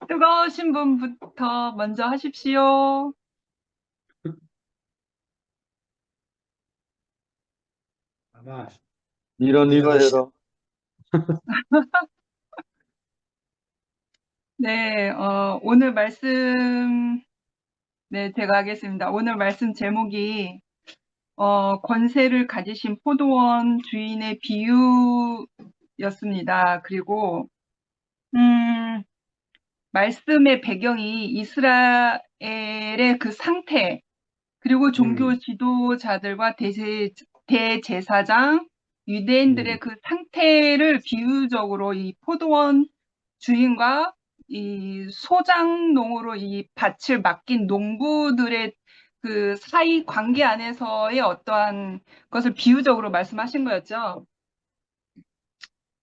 뜨거우신 분부터 먼저 하십시오. 아마 네가 해라. 네, 오늘 말씀, 네, 제가 하겠습니다. 오늘 말씀 제목이, 권세를 가지신 포도원 주인의 비유였습니다. 그리고, 말씀의 배경이 이스라엘의 그 상태, 그리고 종교 지도자들과 대제사장, 유대인들의 그 상태를 비유적으로 이 포도원 주인과 이 소장농으로 이 밭을 맡긴 농부들의 그 사이 관계 안에서의 어떠한 것을 비유적으로 말씀하신 거였죠.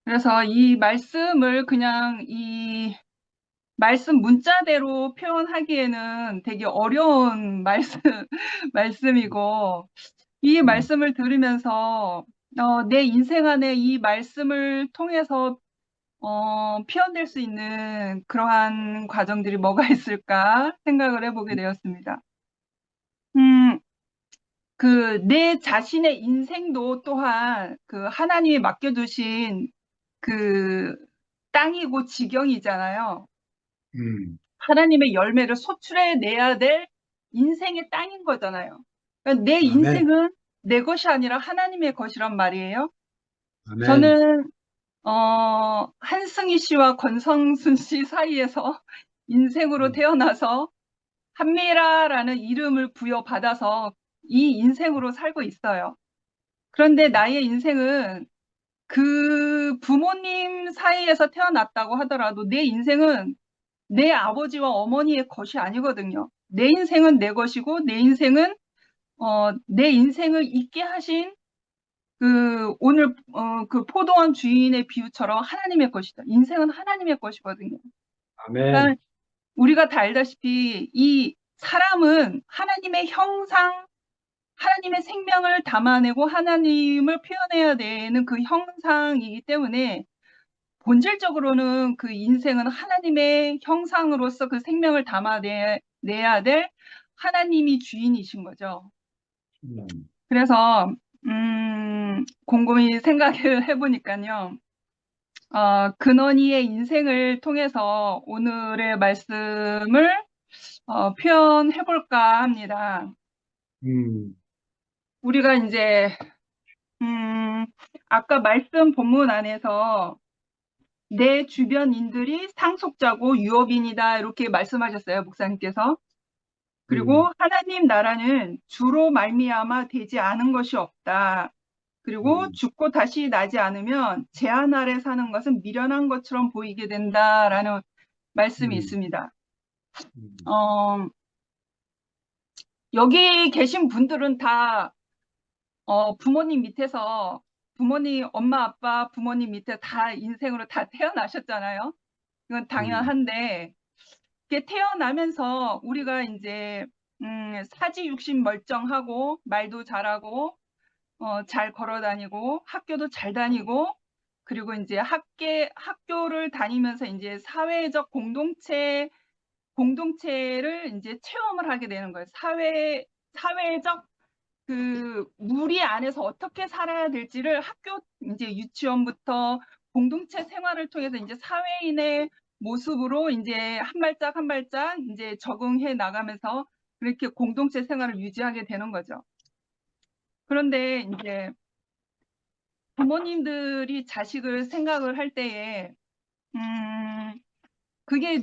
그래서 이 말씀을 그냥 이 말씀 문자대로 표현하기에는 되게 어려운 말씀이고, 이 말씀을 들으면서 내 인생 안에 이 말씀을 통해서 표현될 수 있는 그러한 과정들이 뭐가 있을까 생각을 해보게 되었습니다. 내 자신의 인생도 또한 그 하나님이 맡겨주신 그 땅이고 지경이잖아요. 하나님의 열매를 소출해내야 될 인생의 땅인 거잖아요. 그러니까 내 아멘. 인생은 내 것이 아니라 하나님의 것이란 말이에요. 아멘. 저는 한승희 씨와 권성순 씨 사이에서 인생으로 태어나서 한미라라는 이름을 부여받아서 이 인생으로 살고 있어요. 그런데 나의 인생은 그 부모님 사이에서 태어났다고 하더라도 내 인생은 내 아버지와 어머니의 것이 아니거든요. 내 인생은 내 것이고 내 인생은 내 인생을 있게 하신 오늘 그 포도원 주인의 비유처럼 하나님의 것이다. 인생은 하나님의 것이거든요. 아멘. 그러니까 우리가 다 알다시피 이 사람은 하나님의 형상, 하나님의 생명을 담아내고 하나님을 표현해야 되는 그 형상이기 때문에 본질적으로는 그 인생은 하나님의 형상으로서 그 생명을 담아내야 될 하나님이 주인이신 거죠. 그래서 곰곰이 생각을 해보니까요. 근원이의 인생을 통해서 오늘의 말씀을 표현해볼까 합니다. 우리가 이제 아까 말씀 본문 안에서 내 주변인들이 상속자고 유업인이다 이렇게 말씀하셨어요, 목사님께서. 그리고 하나님 나라는 주로 말미암아 되지 않은 것이 없다. 그리고 죽고 다시 나지 않으면 재한 아래 사는 것은 미련한 것처럼 보이게 된다라는 말씀이 있습니다. 여기 계신 분들은 다 부모님 밑에서 엄마, 아빠, 부모님 밑에 다 인생으로 다 태어나셨잖아요. 이건 당연한데 이렇게 태어나면서 우리가 이제 사지육신 멀쩡하고 말도 잘하고 잘 걸어 다니고 학교도 잘 다니고 그리고 이제 학교를 다니면서 이제 사회적 공동체를 이제 체험을 하게 되는 거예요. 사회적 그 무리 안에서 어떻게 살아야 될지를 학교 이제 유치원부터 공동체 생활을 통해서 이제 사회인의 모습으로 이제 한 발짝 한 발짝 이제 적응해 나가면서 그렇게 공동체 생활을 유지하게 되는 거죠. 그런데 이제 부모님들이 자식을 생각을 할 때에 그게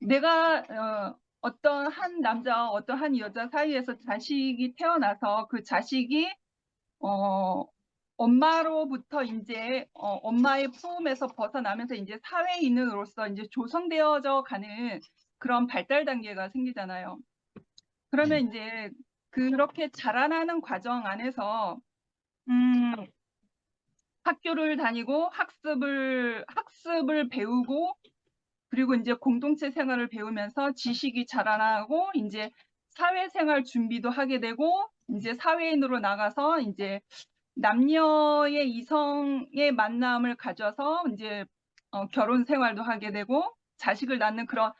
내가 어떤 한 남자와 어떤 한 여자 사이에서 자식이 태어나서 그 자식이 엄마로부터 이제 엄마의 품에서 벗어나면서 이제 사회인으로서 이제 조성되어져 가는 그런 발달 단계가 생기잖아요. 그러면 이제 그렇게 자라나는 과정 안에서 학교를 다니고 학습을 배우고 그리고 이제 공동체 생활을 배우면서 지식이 자라나고 이제 사회생활 준비도 하게 되고 이제 사회인으로 나가서 이제 남녀의 이성의 만남을 가져서 이제 결혼 생활도 하게 되고 자식을 낳는 그런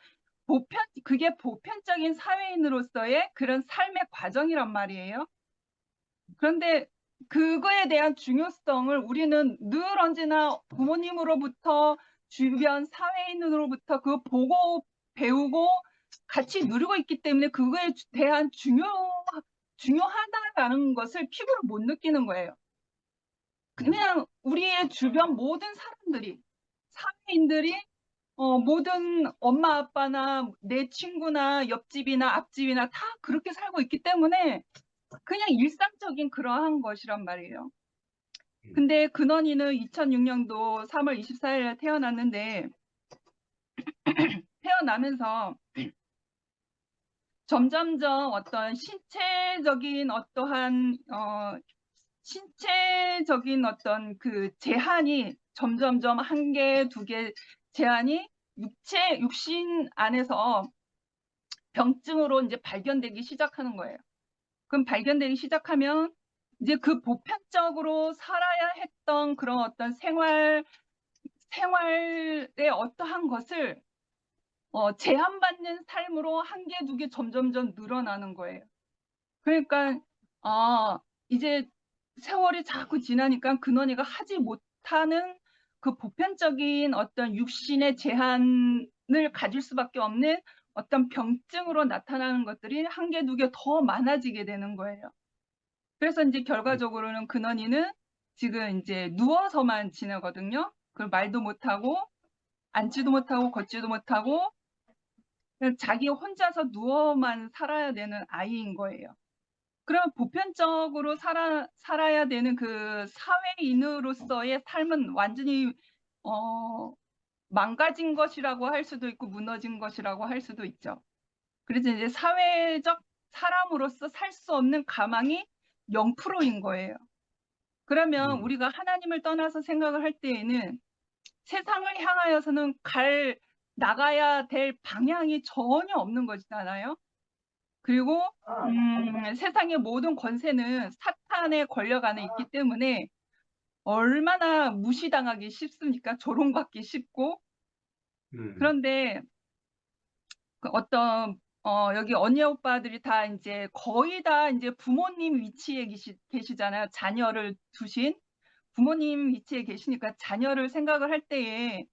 그게 보편적인 사회인으로서의 그런 삶의 과정이란 말이에요. 그런데 그거에 대한 중요성을 우리는 늘 언제나 부모님으로부터 주변 사회인으로부터 그거 보고 배우고 같이 누리고 있기 때문에 그거에 대한 중요하다라는 것을 피부로 못 느끼는 거예요. 그냥 우리의 주변 모든 사람들이, 사회인들이 모든 엄마 아빠나 내 친구나 옆집이나 앞집이나 다 그렇게 살고 있기 때문에 그냥 일상적인 그러한 것이란 말이에요. 근데 근원이는 2006년도 3월 24일에 태어났는데 태어나면서 점점점 어떤 신체적인 어떤 그 제한이 점점점 한 개, 두 개 제한이 육신 안에서 병증으로 이제 발견되기 시작하는 거예요. 그럼 발견되기 시작하면 이제 그 보편적으로 살아야 했던 그런 어떤 생활의 어떠한 것을 제한받는 삶으로 한 개, 두 개 점점점 늘어나는 거예요. 그러니까 이제 세월이 자꾸 지나니까 근원이가 하지 못하는 그 보편적인 어떤 육신의 제한을 가질 수밖에 없는 어떤 병증으로 나타나는 것들이 한 개, 두 개 더 많아지게 되는 거예요. 그래서 이제 결과적으로는 근원이는 지금 이제 누워서만 지내거든요. 그걸 말도 못하고 앉지도 못하고 걷지도 못하고 그냥 자기 혼자서 누워만 살아야 되는 아이인 거예요. 그럼 보편적으로 살아야 되는 그 사회인으로서의 삶은 완전히 망가진 것이라고 할 수도 있고 무너진 것이라고 할 수도 있죠. 그래서 이제 사회적 사람으로서 살 수 없는 가망이 0%인 거예요. 그러면 우리가 하나님을 떠나서 생각을 할 때에는 세상을 향하여서는 나가야 될 방향이 전혀 없는 것이잖아요. 그리고 세상의 모든 권세는 사탄의 권력 안에 있기 때문에 얼마나 무시당하기 쉽습니까? 조롱받기 쉽고. 그런데 그 여기 언니 오빠들이 다 이제 거의 다 이제 부모님 위치에 계시잖아요. 자녀를 두신 부모님 위치에 계시니까 자녀를 생각을 할 때에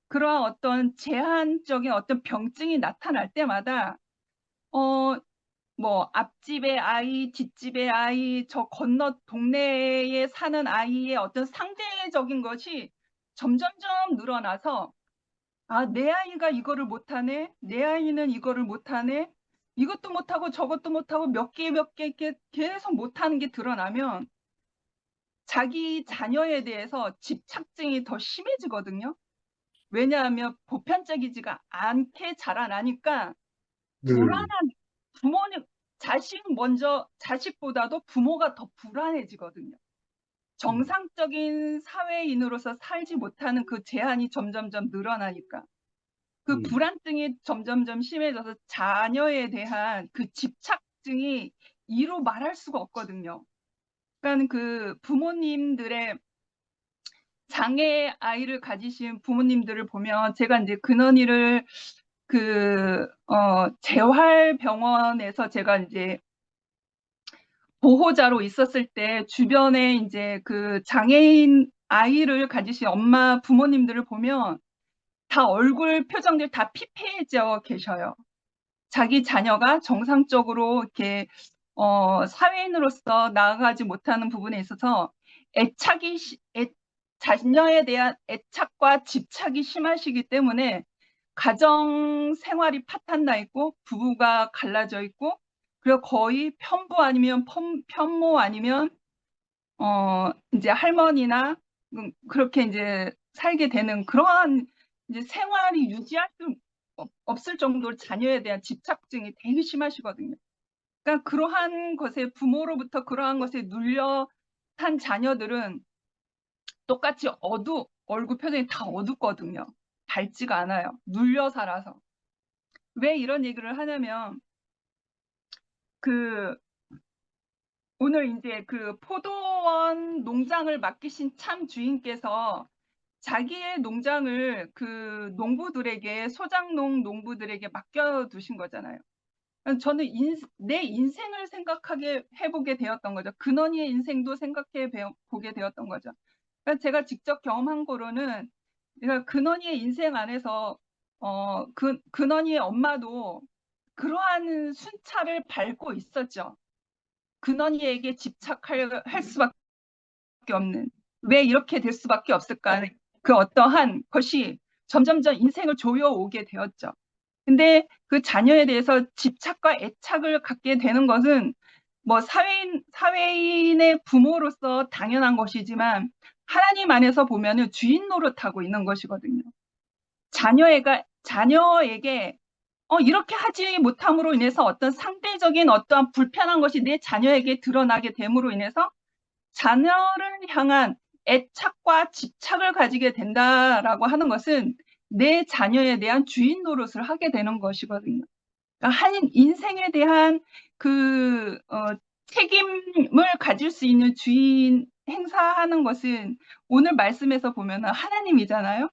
그러한 어떤 제한적인 어떤 병증이 나타날 때마다 뭐 앞집의 아이, 뒷집의 아이, 저 건너 동네에 사는 아이의 어떤 상대적인 것이 점점점 늘어나서 내 아이가 이거를 못하네, 내 아이는 이거를 못하네, 이것도 못하고 저것도 못하고 몇 개 이렇게 계속 못하는 게 드러나면 자기 자녀에 대해서 집착증이 더 심해지거든요. 왜냐하면 보편적이지가 않게 자라나니까 불안한 부모님, 자식보다도 부모가 더 불안해지거든요. 정상적인 사회인으로서 살지 못하는 그 제한이 점점점 늘어나니까. 그 불안증이 점점점 심해져서 자녀에 대한 그 집착증이 이루 말할 수가 없거든요. 그러니까 그 부모님들의 장애 아이를 가지신 부모님들을 보면 제가 이제 근원이를 재활병원에서 제가 이제 보호자로 있었을 때 주변에 이제 그 장애인 아이를 가지신 엄마 부모님들을 보면 다 얼굴 표정들 다 피폐해져 계셔요. 자기 자녀가 정상적으로 이렇게 사회인으로서 나아가지 못하는 부분에 있어서 자녀에 대한 애착과 집착이 심하시기 때문에 가정 생활이 파탄나 있고 부부가 갈라져 있고 그리고 거의 편부 아니면 편모 아니면 이제 할머니나 그렇게 이제 살게 되는 그러한 이제 생활이 유지할 수 없을 정도로 자녀에 대한 집착증이 되게 심하시거든요. 그러니까 그러한 것에 부모로부터 그러한 것에 눌려 산 자녀들은 똑같이 얼굴 표정이 다 어둡거든요. 밝지가 않아요. 눌려 살아서. 왜 이런 얘기를 하냐면 오늘 이제 그 포도원 농장을 맡기신 참 주인께서 자기의 농장을 그 농부들에게, 소작농 농부들에게 맡겨두신 거잖아요. 저는 내 인생을 생각하게 해보게 되었던 거죠. 근원이의 인생도 생각해 보게 되었던 거죠. 그러니까 제가 직접 경험한 거로는, 그러니까 근원이의 인생 안에서 근원이의 엄마도 그러한 순찰을 밟고 있었죠. 근원이에게 집착할 수밖에 없는, 왜 이렇게 될 수밖에 없을까? 그 어떠한 것이 점점점 인생을 조여오게 되었죠. 근데 그 자녀에 대해서 집착과 애착을 갖게 되는 것은 뭐 사회인의 부모로서 당연한 것이지만, 하나님 안에서 보면은 주인 노릇하고 있는 것이거든요. 자녀에게 이렇게 하지 못함으로 인해서 어떤 상대적인 어떠한 불편한 것이 내 자녀에게 드러나게 됨으로 인해서 자녀를 향한 애착과 집착을 가지게 된다라고 하는 것은 내 자녀에 대한 주인 노릇을 하게 되는 것이거든요. 그러니까 한 인생에 대한 그 책임을 가질 수 있는 주인 행사하는 것은 오늘 말씀에서 보면 하나님이잖아요.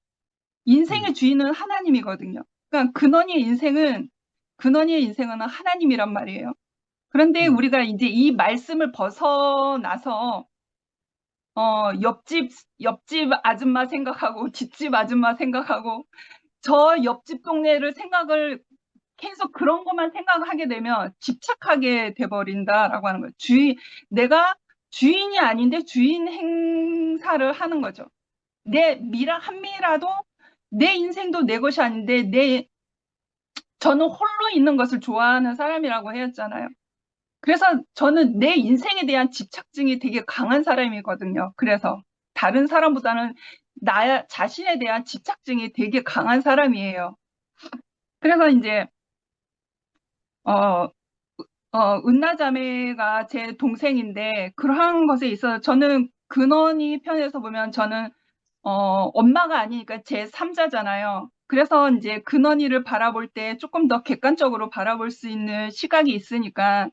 인생의 주인은 하나님이거든요. 그러니까 근원의 인생은 하나님이란 말이에요. 그런데 우리가 이제 이 말씀을 벗어나서 옆집 아줌마 생각하고 뒷집 아줌마 생각하고 저 옆집 동네를 생각을 계속 그런 것만 생각하게 되면 집착하게 돼버린다라고 하는 거예요. 내가 주인이 아닌데 주인 행사를 하는 거죠. 한미라도 내 인생도 내 것이 아닌데 저는 홀로 있는 것을 좋아하는 사람이라고 했잖아요. 그래서 저는 내 인생에 대한 집착증이 되게 강한 사람이거든요. 그래서 다른 사람보다는 나 자신에 대한 집착증이 되게 강한 사람이에요. 그래서 이제 어, 은나자매가 제 동생인데 그러한 것에 있어서 저는 근원이 편에서 보면 저는 엄마가 아니니까 제 3자잖아요. 그래서 이제 근원이를 바라볼 때 조금 더 객관적으로 바라볼 수 있는 시각이 있으니까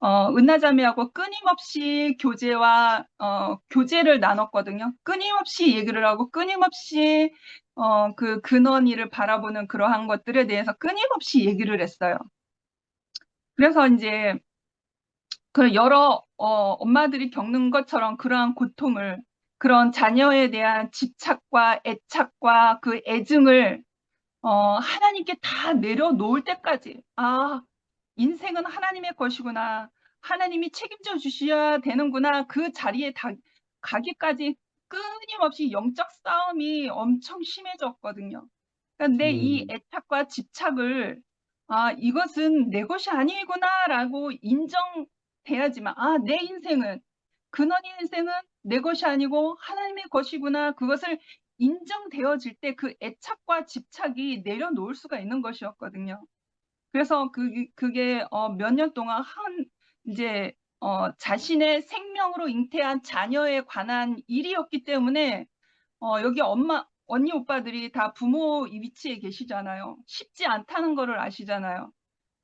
은나자매하고 끊임없이 교제를 나눴거든요. 끊임없이 얘기를 하고 끊임없이 그 근원이를 바라보는 그러한 것들에 대해서 끊임없이 얘기를 했어요. 그래서 이제 그 여러 엄마들이 겪는 것처럼 그러한 고통을, 그런 자녀에 대한 집착과 애착과 그 애증을 하나님께 다 내려놓을 때까지, 인생은 하나님의 것이구나, 하나님이 책임져 주셔야 되는구나, 그 자리에 가기까지 끊임없이 영적 싸움이 엄청 심해졌거든요. 그러니까 내 이 애착과 집착을 이것은 내 것이 아니구나라고 인정돼야지만, 내 인생은, 근원의 인생은 내 것이 아니고 하나님의 것이구나, 그것을 인정되어질 때 그 애착과 집착이 내려놓을 수가 있는 것이었거든요. 그래서 그게 몇 년 동안 이제 자신의 생명으로 잉태한 자녀에 관한 일이었기 때문에 여기 언니 오빠들이 다 부모 위치에 계시잖아요. 쉽지 않다는 거를 아시잖아요.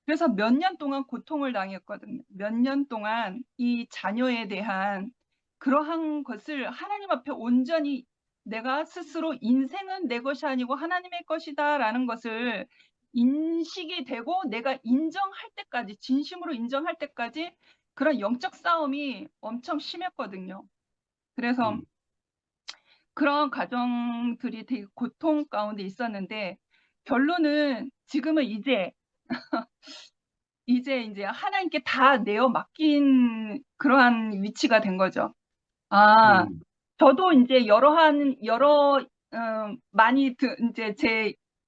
그래서 몇 년 동안 고통을 당했거든요. 몇 년 동안 이 자녀에 대한 그러한 것을 하나님 앞에 온전히 내가 스스로 인생은 내 것이 아니고 하나님의 것이다라는 것을 인식이 되고 내가 인정할 때까지, 진심으로 인정할 때까지 그런 영적 싸움이 엄청 심했거든요. 그래서 그런 과정들이 되게 고통 가운데 있었는데, 결론은 지금은 이제 이제 하나님께 다 내어 맡긴 그러한 위치가 된 거죠. 저도 이제 이제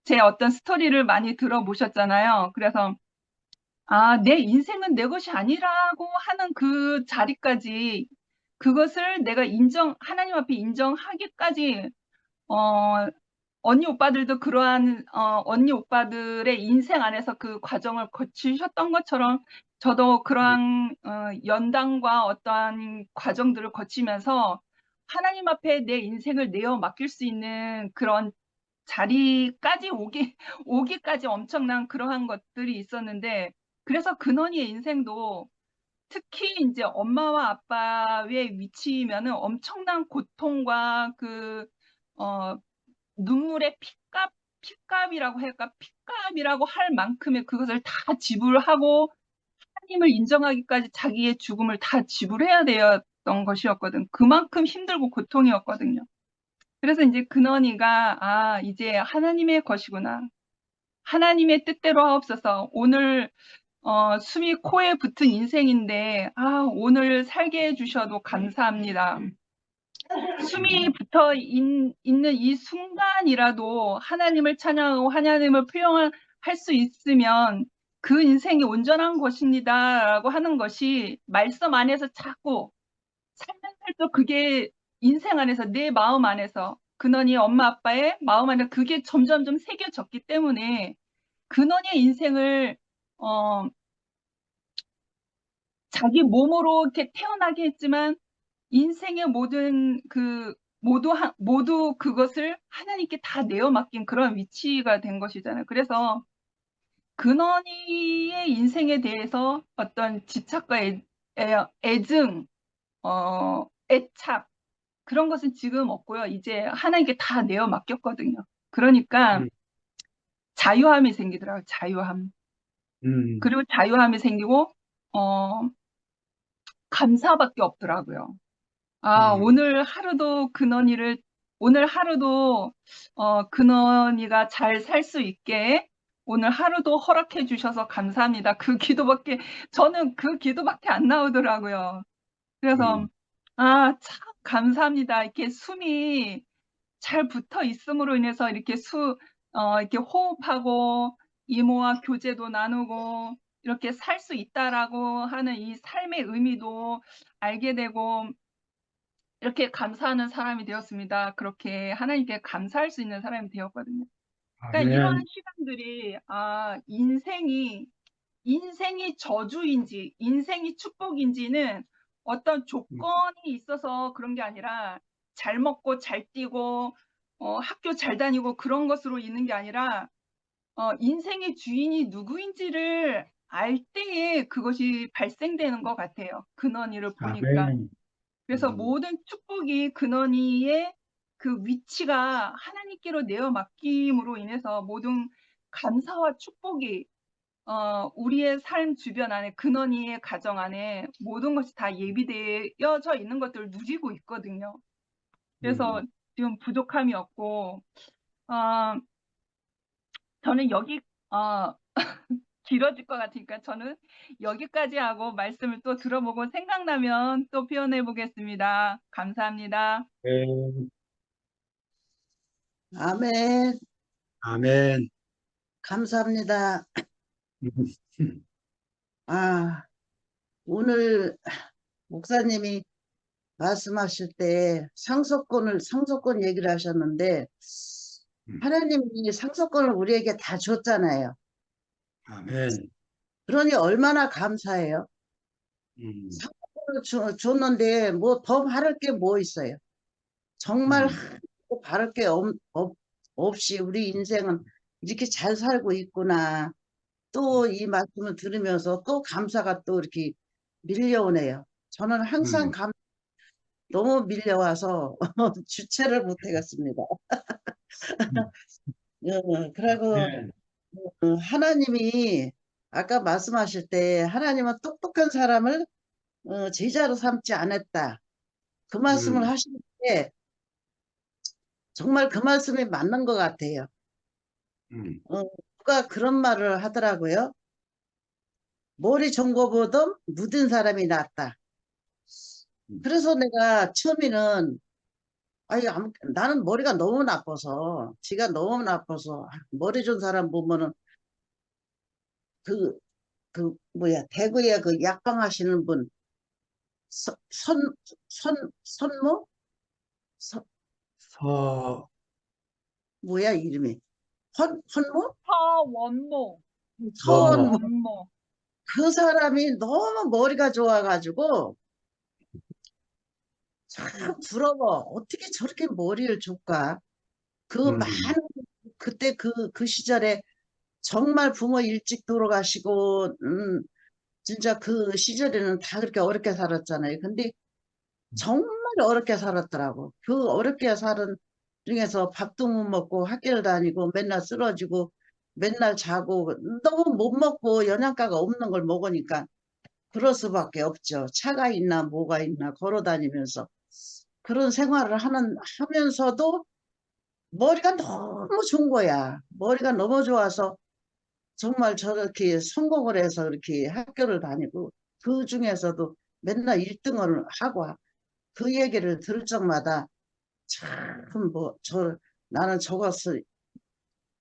제 어떤 스토리를 많이 들어보셨잖아요. 그래서 내 인생은 내 것이 아니라고 하는 그 자리까지, 그것을 내가 하나님 앞에 인정하기까지 언니 오빠들도 그러한 언니 오빠들의 인생 안에서 그 과정을 거치셨던 것처럼 저도 그러한 연단과 어떠한 과정들을 거치면서 하나님 앞에 내 인생을 내어 맡길 수 있는 그런 자리까지 오기까지 엄청난 그러한 것들이 있었는데, 그래서 근원이의 인생도 특히 이제 엄마와 아빠의 위치면은 엄청난 고통과 눈물의 핏값이라고 할까? 핏값이라고 할 만큼의 그것을 다 지불하고 하나님을 인정하기까지 자기의 죽음을 다 지불해야 되었던 것이었거든. 그만큼 힘들고 고통이었거든요. 그래서 이제 근원이가 이제 하나님의 것이구나. 하나님의 뜻대로 하옵소서. 오늘 숨이 코에 붙은 인생인데 오늘 살게 해주셔도 감사합니다. 숨이 붙어 있는 이 순간이라도 하나님을 찬양하고 하나님을 표현할 수 있으면 그 인생이 온전한 것입니다라고 하는 것이 말씀 안에서 자꾸 살면서 그게 인생 안에서 내 마음 안에서 근원이 엄마 아빠의 마음 안에 그게 점점점 새겨졌기 때문에 근원의 인생을 자기 몸으로 이렇게 태어나게 했지만 인생의 모든 모두 그것을 하나님께 다 내어 맡긴 그런 위치가 된 것이잖아요. 그래서 근원이의 인생에 대해서 어떤 집착과 애증, 애착 그런 것은 지금 없고요. 이제 하나님께 다 내어 맡겼거든요. 그러니까 음. 자유함이 생기더라고요. 자유함. 그리고 자유함이 생기고 감사밖에 없더라고요. 오늘 하루도 근원이가 잘 살 수 있게 오늘 하루도 허락해 주셔서 감사합니다. 저는 그 기도밖에 안 나오더라고요. 그래서 참 감사합니다. 이렇게 숨이 잘 붙어 있음으로 인해서 이렇게 호흡하고 이모와 교제도 나누고 이렇게 살 수 있다라고 하는 이 삶의 의미도 알게 되고 이렇게 감사하는 사람이 되었습니다. 그렇게 하나님께 감사할 수 있는 사람이 되었거든요. 그러니까 이러한 아멘. 시간들이 인생이 저주인지 인생이 축복인지는 어떤 조건이 있어서 그런 게 아니라 잘 먹고 잘 뛰고 학교 잘 다니고 그런 것으로 있는 게 아니라 인생의 주인이 누구인지를 알 때에 그것이 발생되는 것 같아요. 근원이를 보니까. 아멘. 그래서 모든 축복이 근원이의 그 위치가 하나님께로 내어 맡김으로 인해서 모든 감사와 축복이 우리의 삶 주변 안에 근원이의 가정 안에 모든 것이 다 예비되어져 있는 것들을 누리고 있거든요. 그래서 지금 부족함이 없고 저는 여기 길어질 것 같으니까 저는 여기까지 하고 말씀을 또 들어보고 생각나면 또 표현해 보겠습니다. 감사합니다. 아멘. 아멘. 아멘. 감사합니다. 오늘 목사님이 말씀하실 때 상속권 얘기를 하셨는데, 하나님이 상속권을 우리에게 다 줬잖아요. 아멘. 그러니 얼마나 감사해요. 상속권을 줬는데 뭐 더 바랄 게 뭐 있어요. 정말 바랄 게 없이 우리 인생은 이렇게 잘 살고 있구나. 또 이 말씀을 들으면서 또 감사가 또 이렇게 밀려오네요. 저는 항상 너무 밀려와서 주체를 못하겠습니다. 그리고 아멘. 하나님이 아까 말씀하실 때 하나님은 똑똑한 사람을 제자로 삼지 않았다. 그 말씀을 하시는데 정말 그 말씀이 맞는 것 같아요. 누가 그런 말을 하더라고요. 머리 좋은 거보다 묻은 사람이 낫다. 그래서 내가 처음에는 나는 머리가 너무 나빠서 지가 너무 나빠서 머리 좋은 사람 보면은 대구에 그 약방 하시는 분 선모 뭐야 이름이 헌모 서원모. 서원모 그 사람이 너무 머리가 좋아가지고 참 부러워. 어떻게 저렇게 머리를 줄까? 그때 그 시절에 정말 부모 일찍 돌아가시고, 진짜 그 시절에는 다 그렇게 어렵게 살았잖아요. 근데 정말 어렵게 살았더라고. 그 어렵게 살은 중에서 밥도 못 먹고 학교를 다니고 맨날 쓰러지고 맨날 자고 너무 못 먹고 영양가가 없는 걸 먹으니까 그럴 수밖에 없죠. 차가 있나 뭐가 있나 걸어 다니면서 그런 생활을 하면서도 머리가 너무 좋은 거야. 머리가 너무 좋아서 정말 저렇게 성공을 해서 이렇게 학교를 다니고 그 중에서도 맨날 1등을 하고 그 얘기를 들을 적마다 참 나는 저것을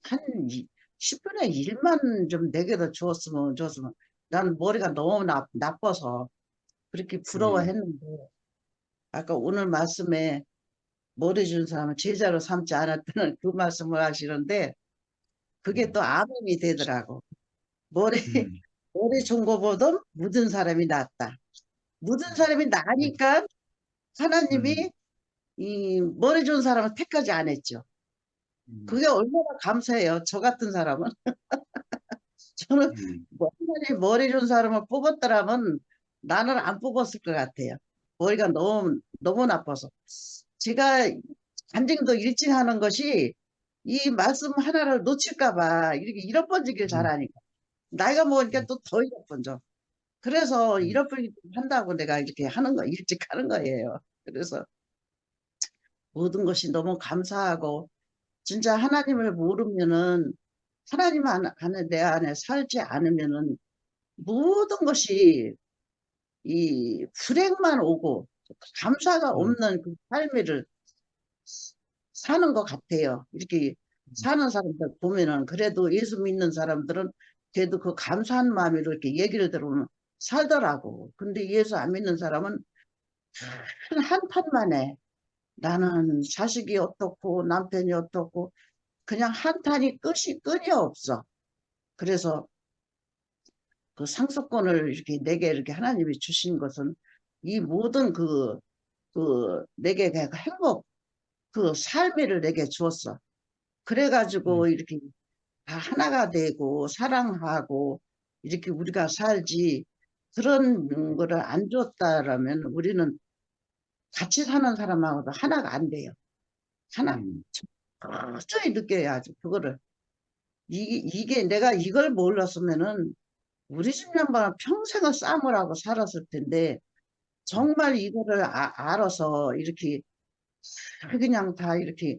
한 10분의 1만 좀 내게 더 줬으면 나는 머리가 너무 나빠서 그렇게 부러워했는데 아까 오늘 말씀에 머리 준 사람은 제자로 삼지 않았다는 그 말씀을 하시는데 그게 또 아멘이 되더라고. 머리 머리 준 거보다 묻은 사람이 낫다. 묻은 사람이 나니까 하나님이 이 머리 준 사람은 택하지 안 했죠. 그게 얼마나 감사해요. 저 같은 사람은. 저는 하나님이 머리 준 사람을 뽑았더라면 나는 안 뽑았을 것 같아요. 머리가 너무 나빠서. 제가 간증도 일찍 하는 것이 이 말씀 하나를 놓칠까 봐 이렇게 잃어버리길 잘하니까. 나이가 먹으니까 또 더 잃어버려. 그래서 잃어버리기 한다고 내가 이렇게 하는 거, 일찍 하는 거예요. 그래서 모든 것이 너무 감사하고, 진짜 하나님을 모르면은, 하나님 안에, 내 안에 살지 않으면은, 모든 것이 이 불행만 오고, 감사가 없는 그 삶을 사는 것 같아요. 이렇게 사는 사람들 보면은, 그래도 예수 믿는 사람들은 그래도 그 감사한 마음으로 이렇게 얘기를 들으면 살더라고. 근데 예수 안 믿는 사람은 한탄만 해. 나는 자식이 어떻고 남편이 어떻고 그냥 한탄이 끈이 없어. 그래서 그 상속권을 이렇게 내게 이렇게 하나님이 주신 것은 이 모든 내게 그 행복, 그 삶을 내게 주었어. 그래가지고 이렇게 다 하나가 되고 사랑하고 이렇게 우리가 살지 그런 거를 안 줬다라면 우리는 같이 사는 사람하고도 하나가 안 돼요. 하나. 도저히 느껴야지, 그거를. 이게 내가 이걸 몰랐으면은 우리 집 양반은 평생을 싸움을 하고 살았을 텐데, 정말 이거를 알아서 이렇게 그냥 다 이렇게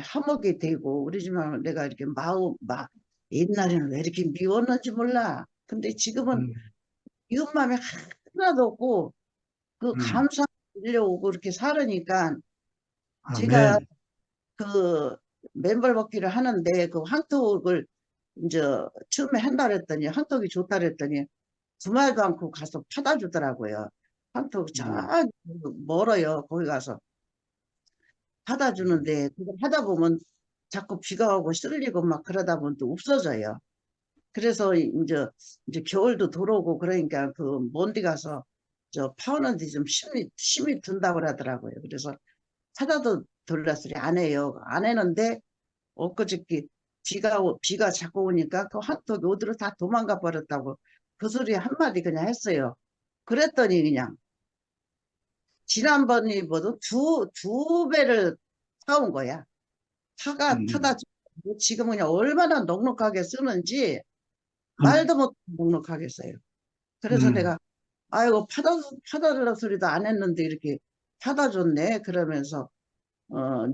화목이 되고, 우리 집 양반은 내가 이렇게 옛날에는 왜 이렇게 미웠는지 몰라. 근데 지금은 미운 마음이 하나도 없고, 그 감사 들려오고 이렇게 살으니까 제가 아멘. 그 맨발 걷기를 하는데 그 황토를 이제 처음에 한다 그랬더니 황토기 좋다 그랬더니 주말도 않고 가서 파다 주더라고요. 황토 저 멀어요. 거기 가서 파다 주는데 그걸 하다 보면 자꾸 비가 오고 쓸리고 막 그러다 보면 또 없어져요. 그래서 이제 겨울도 들어오고 그러니까 그 먼데 가서 저 파오는 데 좀 힘이 든다고 그러더라고요. 그래서 파다도 들렀으리 안 해요. 안 했는데 엊그저께 비가 자꾸 오니까 그 한턱이 어디로 다 도망가 버렸다고 그 소리 한마디 그냥 했어요. 그랬더니 그냥 지난번이보다 두 배를 타온 거야. 타다 지금 그냥 얼마나 넉넉하게 쓰는지 말도 못 넉넉하게 써요. 그래서 내가 아이고 파다달라 소리도 안 했는데 이렇게 파다 줬네 그러면서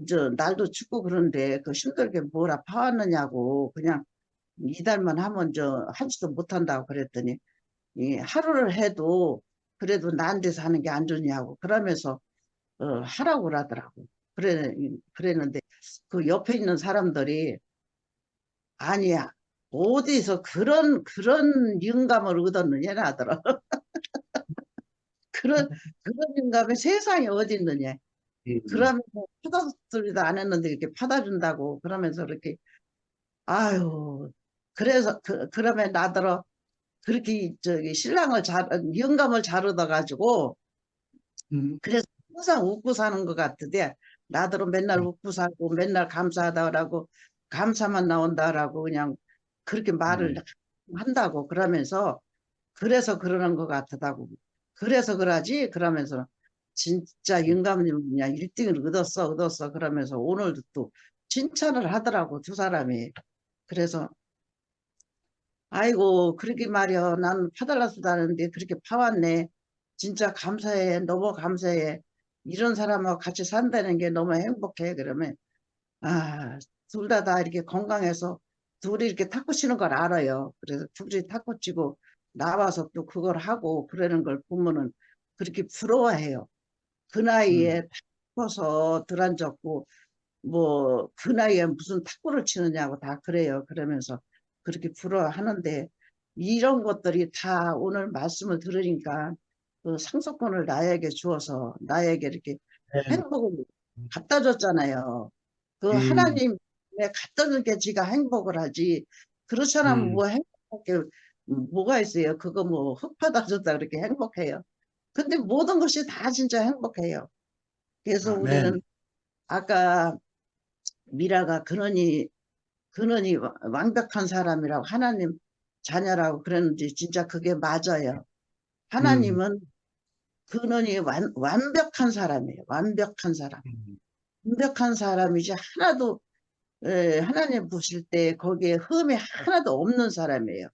이제 날도 춥고 그런데 그 힘들게 뭐라 파왔느냐고 그냥 이달만 하면 하지도 못한다고 그랬더니 이 하루를 해도 그래도 난 데서 하는 게 안 좋냐고 그러면서 하라고 그러더라고. 그랬는데 그 옆에 있는 사람들이 아니야 어디서 그런 영감을 얻었느냐 하더라. 그런 영감이 세상에 어디 있느냐. 그러면서 파다소리도 안 했는데 이렇게 파다준다고 그러면서 이렇게 아유 그래서 그러면 나더러 그렇게 신랑을 영감을 잘 얻어가지고 그래서 항상 웃고 사는 것 같으대. 나더러 맨날 웃고 살고 맨날 감사하다라고 감사만 나온다라고 그냥 그렇게 말을 한다고 그러면서 그래서 그러는 것 같다고 그래서 그러지 그러면서 진짜 영감님 그냥 1등을 얻었어 그러면서 오늘도 또 칭찬을 하더라고 두 사람이. 그래서 아이고 그러게 말이야 나는 파달라스도 하는데 그렇게 파왔네. 진짜 감사해 너무 감사해. 이런 사람하고 같이 산다는 게 너무 행복해. 그러면 아, 둘 다 이렇게 건강해서 둘이 이렇게 탁구 치는 걸 알아요. 그래서 둘이 탁구 치고 나와서 또 그걸 하고 그러는 걸 보면은 그렇게 부러워해요. 그 음, 나이에 탁구서 들 앉았고 뭐 그 나이에 무슨 탁구를 치느냐고 다 그래요. 그러면서 그렇게 부러워하는데 이런 것들이 다 오늘 말씀을 들으니까 그 상속권을 나에게 주어서 나에게 이렇게 아멘. 행복을 갖다 줬잖아요. 그 음, 하나님에 갖다 준 게 지가 행복을 하지. 그렇지 않으면 음, 뭐 행복할 게 뭐가 있어요. 그거 뭐 흙 받아 줬다 그렇게 행복해요. 근데 모든 것이 다 진짜 행복해요. 그래서 아멘. 우리는 아까 미라가 근원이 완벽한 사람이라고 하나님 자녀라고 그랬는데 진짜 그게 맞아요. 음, 하나님은 근원이 완벽한 사람이에요. 완벽한 사람. 음, 완벽한 사람이지 하나도 하나님 보실 때 거기에 흠이 하나도 없는 사람이에요.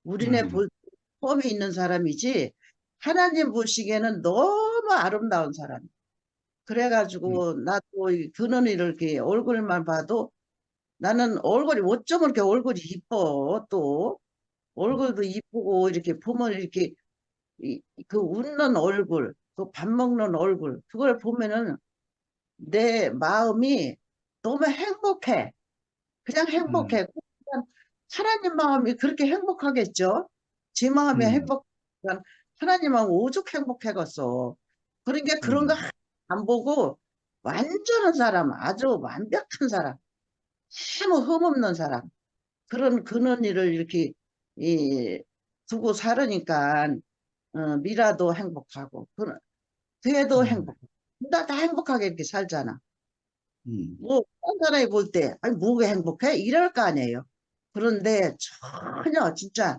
우리네 음, 볼 때 흠이 있는 사람이지 하나님 보시기에는 너무 아름다운 사람. 음, 그래가지고 나도 이 근원이를 이렇게 얼굴만 봐도 나는 얼굴이 어쩜 이렇게 얼굴이 이뻐 또 얼굴도 이쁘고 이렇게 보면 이렇게 그 웃는 얼굴 그 밥 먹는 얼굴 그걸 보면은 내 마음이 너무 행복해. 그냥 음, 행복해. 그냥 하나님 마음이 그렇게 행복하겠죠? 제 마음이 음, 행복한 하나님 마음 오죽 행복해겠어. 그러니까 그런 거 음, 안 보고 완전한 사람, 아주 완벽한 사람, 아무 흠없는 사람, 그런 근원이를 이렇게 이, 두고 살으니까 미라도 행복하고, 걔도 음, 행복하고, 다 행복하게 이렇게 살잖아. 음, 뭐, 딴 사람이 볼 때, 아니, 뭐가 행복해? 이럴 거 아니에요. 그런데 전혀 진짜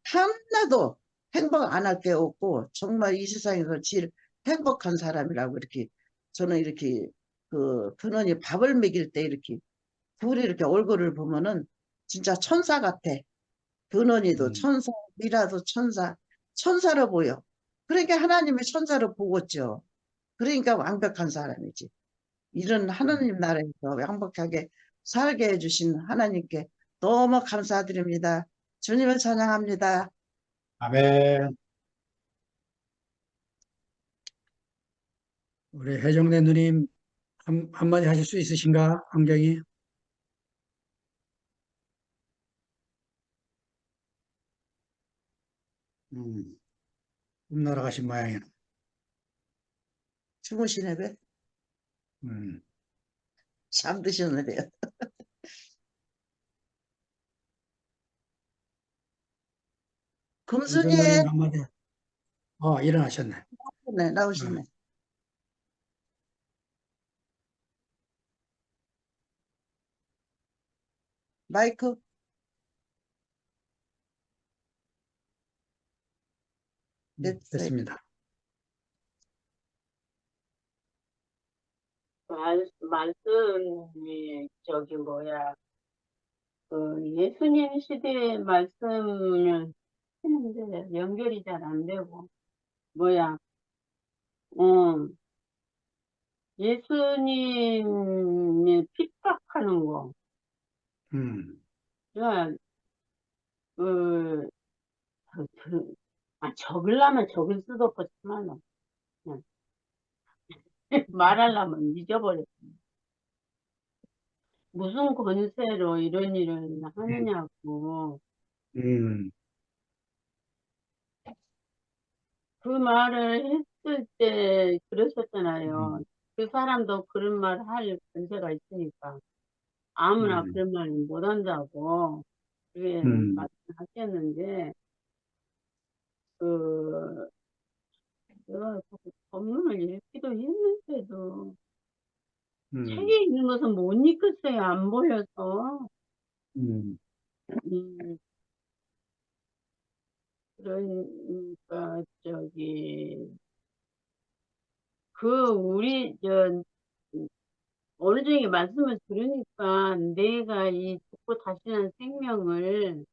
하나도 행복 안 할 게 없고, 정말 이 세상에서 제일 행복한 사람이라고 이렇게, 저는 이렇게, 그, 근원이 밥을 먹일 때 이렇게, 둘이 이렇게 얼굴을 보면은 진짜 천사 같아. 근원이도 음, 천사, 미라도 천사, 천사로 보여. 그러니까 하나님이 천사로 보겠죠. 그러니까 완벽한 사람이지. 이런 하나님 나라에서 행복하게 살게 해주신 하나님께 너무 감사드립니다. 주님을 찬양합니다. 아멘. 우리 해정래 누님 한마디 하실 수 있으신가? 환경이? 음, 꿈나라 가신 모양이네. 주무시네, 왜? 음, 잠드셨네요. 정전 금순이에 누님 한마디. 일어나셨네. 네, 어, 나오시네. 마이크, 됐어요. 됐습니다. 말씀이 저기 뭐야 그 예수님 시대의 말씀을 했는데 연결이 잘 안 되고 뭐야 어 예수님이 핍박하는 거 음, 그러니까 그 적으려면 적을 수도 없었지만 그냥 말하려면 잊어버렸어. 무슨 권세로 이런 일을 음, 하느냐고 음, 그 말을 했을 때 그랬었잖아요. 음, 그 사람도 그런 말 할 권세가 있으니까 아무나 음, 그런 말 못한다고 그게 음, 말씀하셨는데 그 내가 그 법문을 읽기도 했는데도 음, 책에 있는 것은 못 읽겠어요. 안 보여서. 음, 음, 그러니까 저기 우리, 어느 중에 말씀을 들으니까 내가 이 죽고 다시는 생명을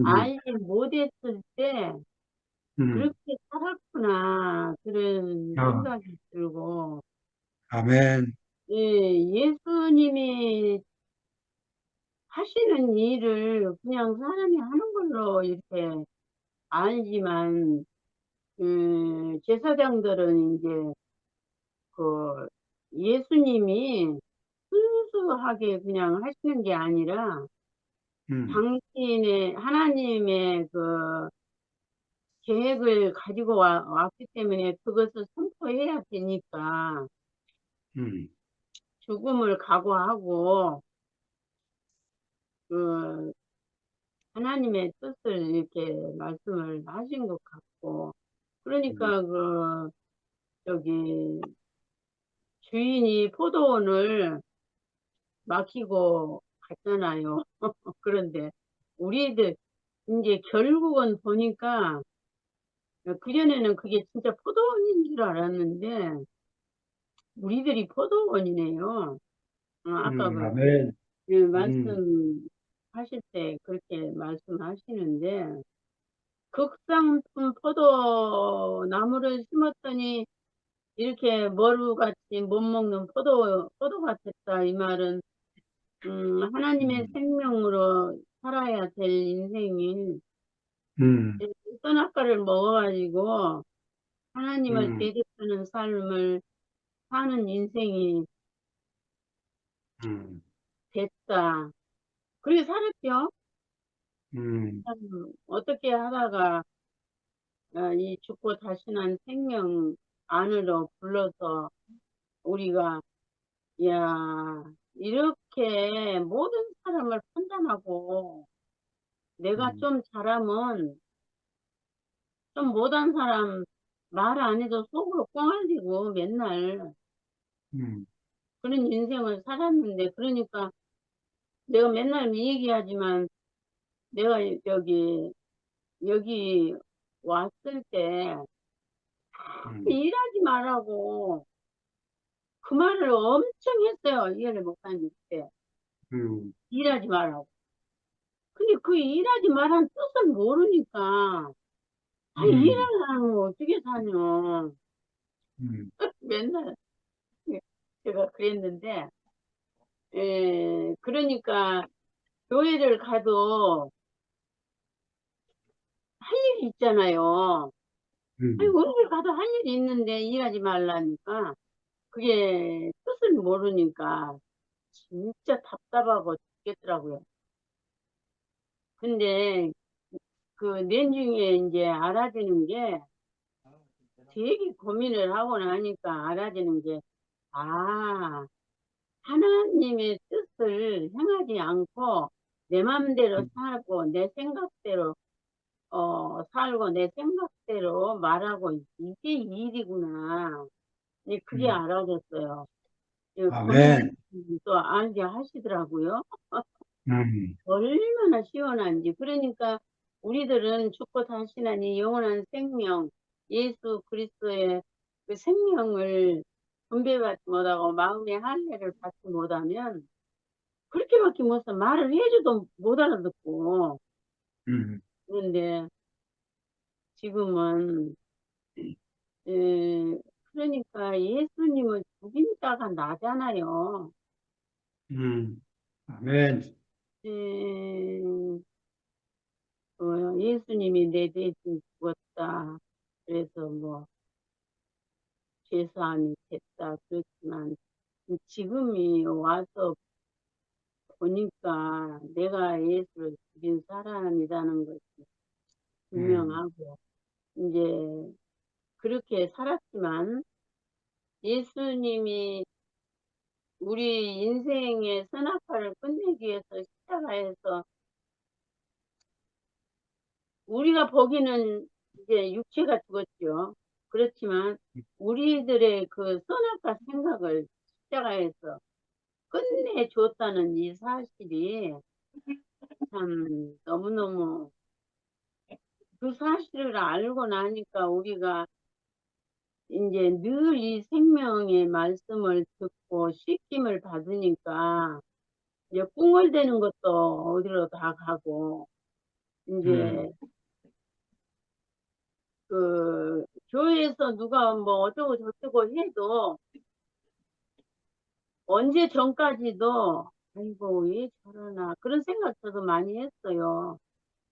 알지 못했을 때 음. 그렇게 살았구나. 그런 어, 생각이 들고, 아멘. 예, 예수님이 하시는 일을 그냥 사람이 하는 걸로 이렇게 알지만, 제사장들은 이제 그 예수님이 순수하게 그냥 하시는 게 아니라 음. 당신의 하나님의 그 계획을 가지고 왔기 때문에 그것을 선포해야 되니까 음. 죽음을 각오하고 그 하나님의 뜻을 이렇게 말씀을 하신 것 같고, 그러니까 저기 주인이 포도원을 맡기고 갔잖아요. 그런데 우리들 이제 결국은 보니까 그전에는 그게 진짜 포도원인 줄 알았는데 우리들이 포도원이네요. 아까 아멘. 그 음. 말씀하실 때 그렇게 말씀하시는데 극상품 포도나무를 심었더니 이렇게 머루같이 못 먹는 포도가 됐다. 이 말은 하나님의 음. 생명으로 살아야 될 인생이 음. 선악과를 먹어가지고 하나님을 음. 대적하는 삶을 사는 인생이 음. 됐다. 그렇게 살았죠. 음. 참 어떻게 하다가 이 죽고 다시 난 생명 안으로 불러서 우리가 야 이렇게 모든 사람을 판단하고 내가 음. 좀 잘하면 좀 못한 사람 말 안 해도 속으로 꽁알리고 맨날 음. 그런 인생을 살았는데 그러니까 내가 맨날 얘기하지만 내가 여기 왔을 때 음. 일하지 말라고 그 말을 엄청 했어요. 이해를 목사님 때 음. 일하지 말라고. 근데 그 일하지 말라는 뜻을 모르니까 아 음. 일하려면 어떻게 사냐. 음. 맨날 제가 그랬는데 그러니까 교회를 가도 할 일이 있잖아요. 아니 음. 어딜 가도 할 일이 있는데 일하지 말라니까 그게 뜻을 모르니까 진짜 답답하고 죽겠더라고요. 근데 그 내중에 이제 알아지는 게 되게 고민을 하고 나니까 알아지는 게 아, 하나님의 뜻을 행하지 않고 내 맘대로 살고 내 생각대로 살고 내 생각대로 말하고 이게 일이구나. 네, 그게 음. 알아졌어요. 아멘. 권사님도 또 알게 하시더라고요. 음. 얼마나 시원한지. 그러니까 우리들은 죽고 다시 나니 영원한 생명, 예수 그리스도의 그 생명을 분배받지 못하고 마음의 할례를 받지 못하면 그렇게밖에 못해 말을 해줘도 못 알아듣고. 음. 그런데 지금은 에, 그러니까 예수님을 죽인 자가 나잖아요. 음. 아멘. 에, 예수님이 내 대신 죽었다. 그래서 뭐 죄사함이 됐다. 그렇지만 지금이 와서 보니까 내가 예수를 죽인 사람이라는 것이 음. 분명하고 이제 그렇게 살았지만 예수님이 우리 인생의 선악과를 끝내기 위해서 십자가에서 우리가 보기는 이제 육체가 죽었죠. 그렇지만 우리들의 그 선악과 생각을 십자가에서 끝내줬다는 이 사실이 참 너무너무 그 사실을 알고 나니까 우리가 이제 늘 이 생명의 말씀을 듣고 씻김을 받으니까 이제 꿍얼대는 것도 어디로 다 가고 이제 그 교회에서 누가 뭐 어쩌고 저쩌고 해도 언제 전까지도 아이고 왜 저러나 그런 생각 저도 많이 했어요.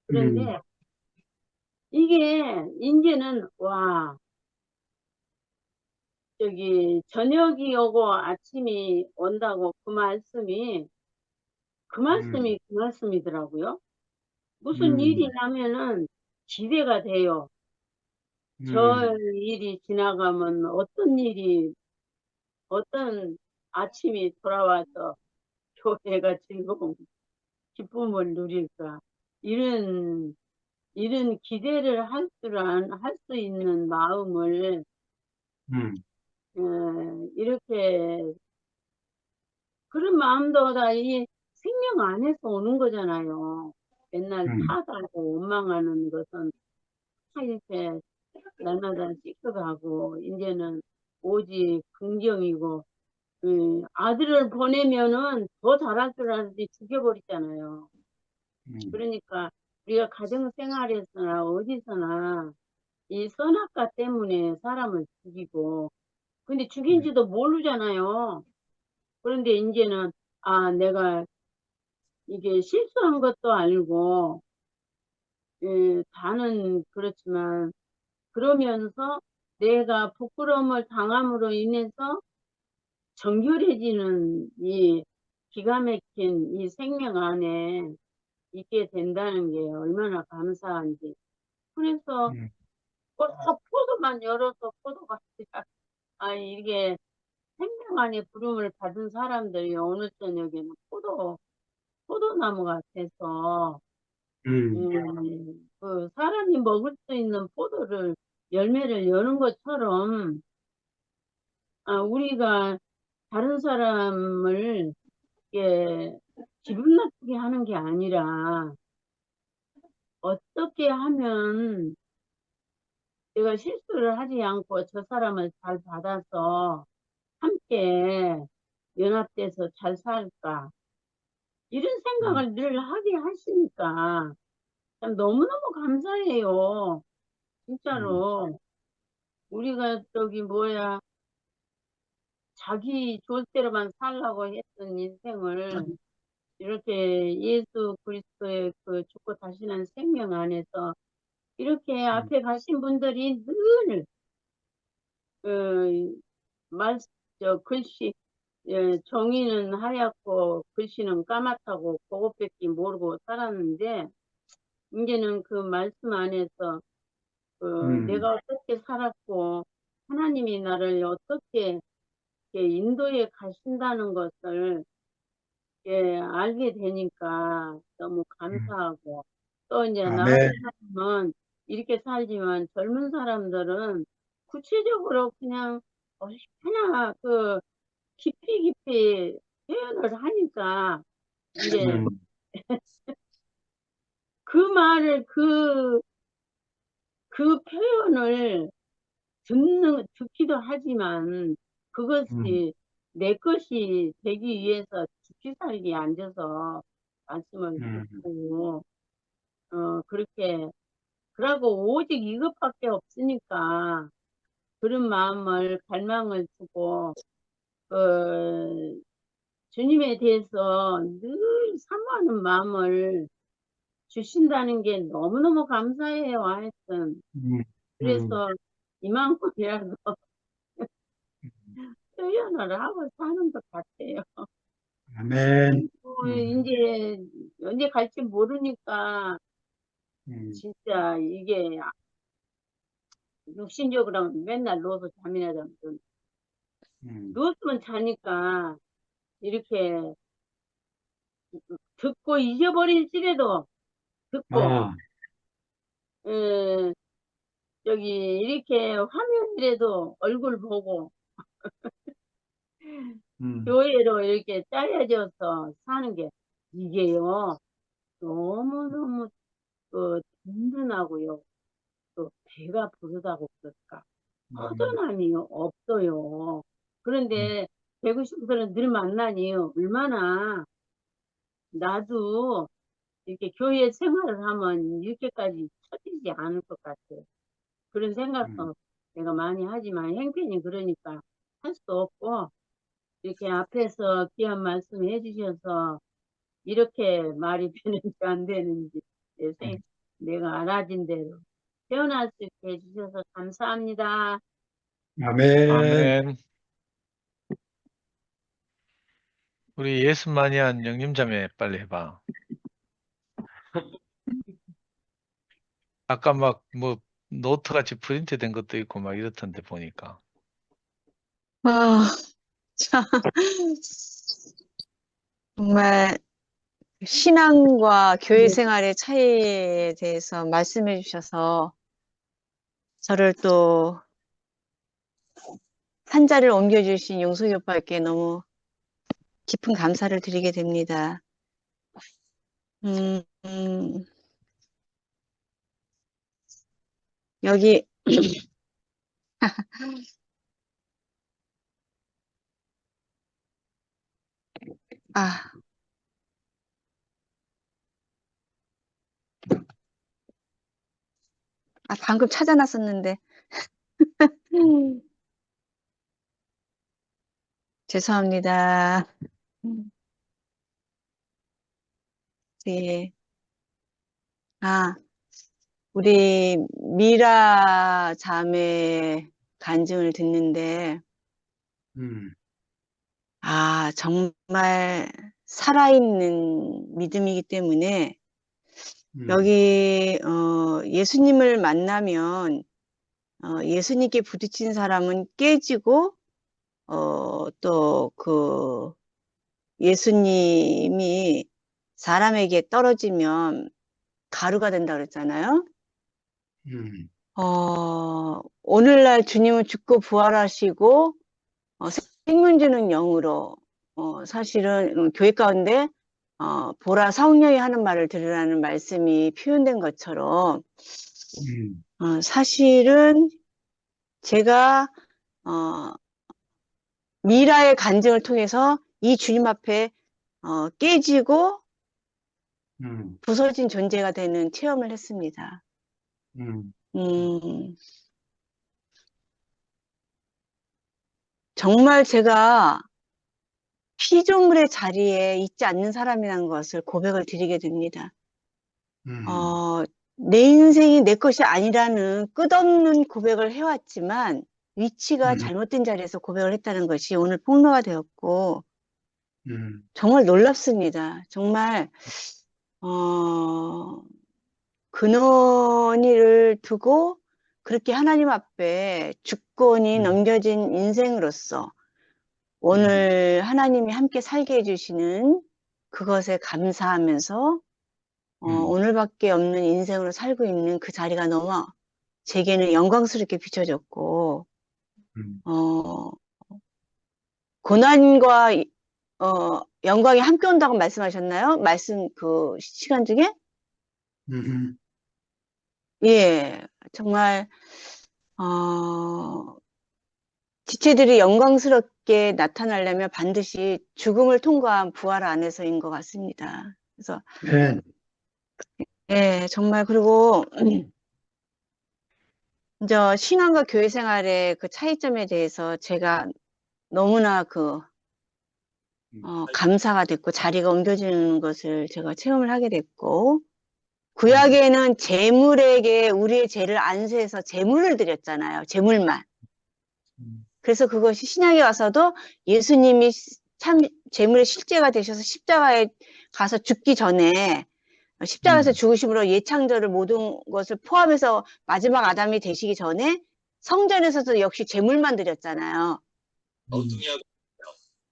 그런데 이게 이제는 와 저기 저녁이 오고 아침이 온다고 그 말씀이더라고요. 무슨 일이 나면은 기대가 돼요. 저 일이 지나가면 어떤 아침이 돌아와서 교회가 즐거운 기쁨을 누릴까. 이런 기대를 할 수 있는 마음을, 이렇게, 그런 마음도 다 이 생명 안에서 오는 거잖아요. 맨날 탓하고 원망하는 것은 다 이렇게 날마다 씻어가고, 이제는 오직 긍정이고, 아들을 보내면은 더 잘할 줄 알았는데 죽여버리잖아요. 그러니까 우리가 가정생활에서나 어디서나 이 선악과 때문에 사람을 죽이고, 근데 죽인지도 모르잖아요. 그런데 이제는, 내가 이게 실수한 것도 알고, 다는 그렇지만, 그러면서 내가 부끄러움을 당함으로 인해서 정결해지는 이 기가 막힌 이 생명 안에 있게 된다는 게 얼마나 감사한지. 그래서 꼭 포도만 열어서 포도가 이게 생명 안에 부름을 받은 사람들이 오늘 저녁에는 포도나무가 돼서 그 사람이 먹을 수 있는 열매를 여는 것처럼 우리가 다른 사람을 이렇게 기분 나쁘게 하는 게 아니라 어떻게 하면 내가 실수를 하지 않고 저 사람을 잘 받아서 함께 연합돼서 잘 살까 이런 생각을 늘 하게 하시니까 참 너무너무 감사해요. 진짜로 우리가 자기 좋을 대로만 살라고 했던 인생을 이렇게 예수 그리스도의 그 죽고 다시는 생명 안에서 이렇게 앞에 가신 분들이 늘 그 글씨 종이는 하얗고 글씨는 까맣다고 그것밖에 모르고 살았는데 이제는 그 말씀 안에서 내가 어떻게 살았고 하나님이 나를 어떻게 이렇게 인도해 가신다는 것을 알게 되니까 너무 감사하고 또 이제 나 같은 사람은 이렇게 살지만 젊은 사람들은 구체적으로 그냥 하나 깊이 표현을 하니까 이제 그 말을 그 표현을 듣기도 하지만 그것이 내 것이 되기 위해서 죽기 살기 앉아서 말씀을 듣고 그렇게 그러고 오직 이것밖에 없으니까 그런 갈망을 두고 주님에 대해서 늘 사모하는 마음을 주신다는 게 너무너무 감사해요. 하여튼 그래서 이만큼이라도 표현을 하고 사는 것 같아요. 아멘. 이제 언제 갈지 모르니까 진짜 이게 육신적으로 하면 맨날 누워서 잠이나 자면 누웠으면 자니까 이렇게 듣고 잊어버릴지라도 듣고 에, 여기 이렇게 화면이라도 얼굴 보고 교회로 이렇게 짜여져서 사는 게 이게요 너무너무 든든하고요 또 배가 부르다고 그럴까 허전함이 없어요. 그런데 배구 싶어서는 늘 만나니 얼마나 나도 이렇게 교회 생활을 하면 이렇게까지 처지지 않을 것 같아요. 그런 생각도 내가 많이 하지만 형편이 그러니까 할 수 없고 이렇게 앞에서 귀한 말씀 해주셔서 이렇게 말이 되는지 안 되는지 내가 알아진 대로 태어날 수 있게 해주셔서 감사합니다. 아멘. 아멘. 우리 예수마니안 영림자매 빨리 해봐. 아까 막 뭐 노트 같이 프린트 된 것도 있고 막 이렇던데 보니까. 아, 참, 정말 신앙과 교회 생활의 차이에 대해서 말씀해 주셔서 저를 또 산자를 옮겨주신 용석이 오빠께 너무 깊은 감사를 드리게 됩니다. 여기, 아, 방금 찾아놨었는데. 죄송합니다. 네. 우리 미라 자매 간증을 듣는데, 정말 살아있는 믿음이기 때문에, 여기, 예수님을 만나면, 예수님께 부딪힌 사람은 깨지고, 또 예수님이 사람에게 떨어지면 가루가 된다 그랬잖아요. 오늘날 주님은 죽고 부활하시고, 생명 주는 영으로, 사실은 교회 가운데, 보라 성령이 하는 말을 들으라는 말씀이 표현된 것처럼, 사실은 제가, 미라의 간증을 통해서 이 주님 앞에, 깨지고, 부서진 존재가 되는 체험을 했습니다. 정말 제가 피조물의 자리에 있지 않는 사람이라는 것을 고백을 드리게 됩니다. 내 인생이 내 것이 아니라는 끝없는 고백을 해왔지만 위치가 잘못된 자리에서 고백을 했다는 것이 오늘 폭로가 되었고 정말 놀랍습니다. 정말 근원이를 두고 그렇게 하나님 앞에 주권이 넘겨진 인생으로서 오늘 하나님이 함께 살게 해주시는 그것에 감사하면서 오늘밖에 없는 인생으로 살고 있는 그 자리가 너무 제게는 영광스럽게 비춰졌고 고난과 영광이 함께 온다고 말씀하셨나요? 말씀 그 시간 중에? 예, 정말 지체들이 영광스럽게 나타나려면 반드시 죽음을 통과한 부활 안에서인 것 같습니다. 그래서 예, 정말 그리고 이제 신앙과 교회 생활의 그 차이점에 대해서 제가 너무나 감사가 됐고 자리가 옮겨지는 것을 제가 체험을 하게 됐고 구약에는 제물에게 우리의 죄를 안수해서 제물을 드렸잖아요. 제물만. 그래서 그것이 신약에 와서도 예수님이 참 제물의 실제가 되셔서 십자가에 가서 죽기 전에 십자가에서 죽으심으로 예창절을 모든 것을 포함해서 마지막 아담이 되시기 전에 성전에서도 역시 제물만 드렸잖아요. 엉뚱이하고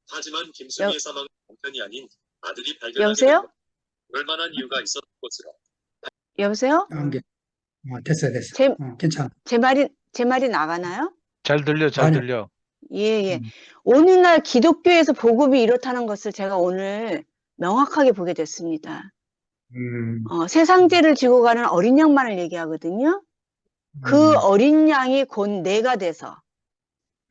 하지만 김순희의 사망은 남편이 아닌 아들이 발견하게 여보세요? 된 그럴 만한 이유가 있었던 것으로. 여보세요? 됐어. 괜찮아. 제 말이 나가나요? 잘 들려, 잘 아니. 들려. 예. 오늘날 기독교에서 복음이 이렇다는 것을 제가 오늘 명확하게 보게 됐습니다. 세상죄를 지고 가는 어린 양만을 얘기하거든요. 그 어린 양이 곧 내가 돼서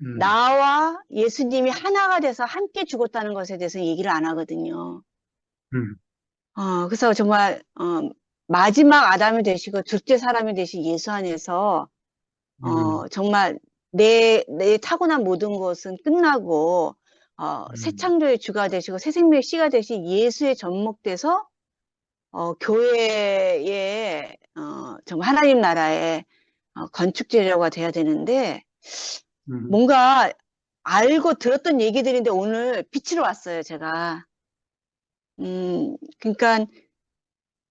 음, 나와 예수님이 하나가 돼서 함께 죽었다는 것에 대해서 얘기를 안 하거든요. 음, 그래서 정말 마지막 아담이 되시고 둘째 사람이 되신 예수 안에서 정말 내 타고난 모든 것은 끝나고 새 창조의 주가 되시고 새 생명의 씨가 되신 예수에 접목돼서 교회의 정말 하나님 나라의 건축제료가 돼야 되는데 뭔가 알고 들었던 얘기들인데 오늘 빛으로 왔어요, 제가. 그러니까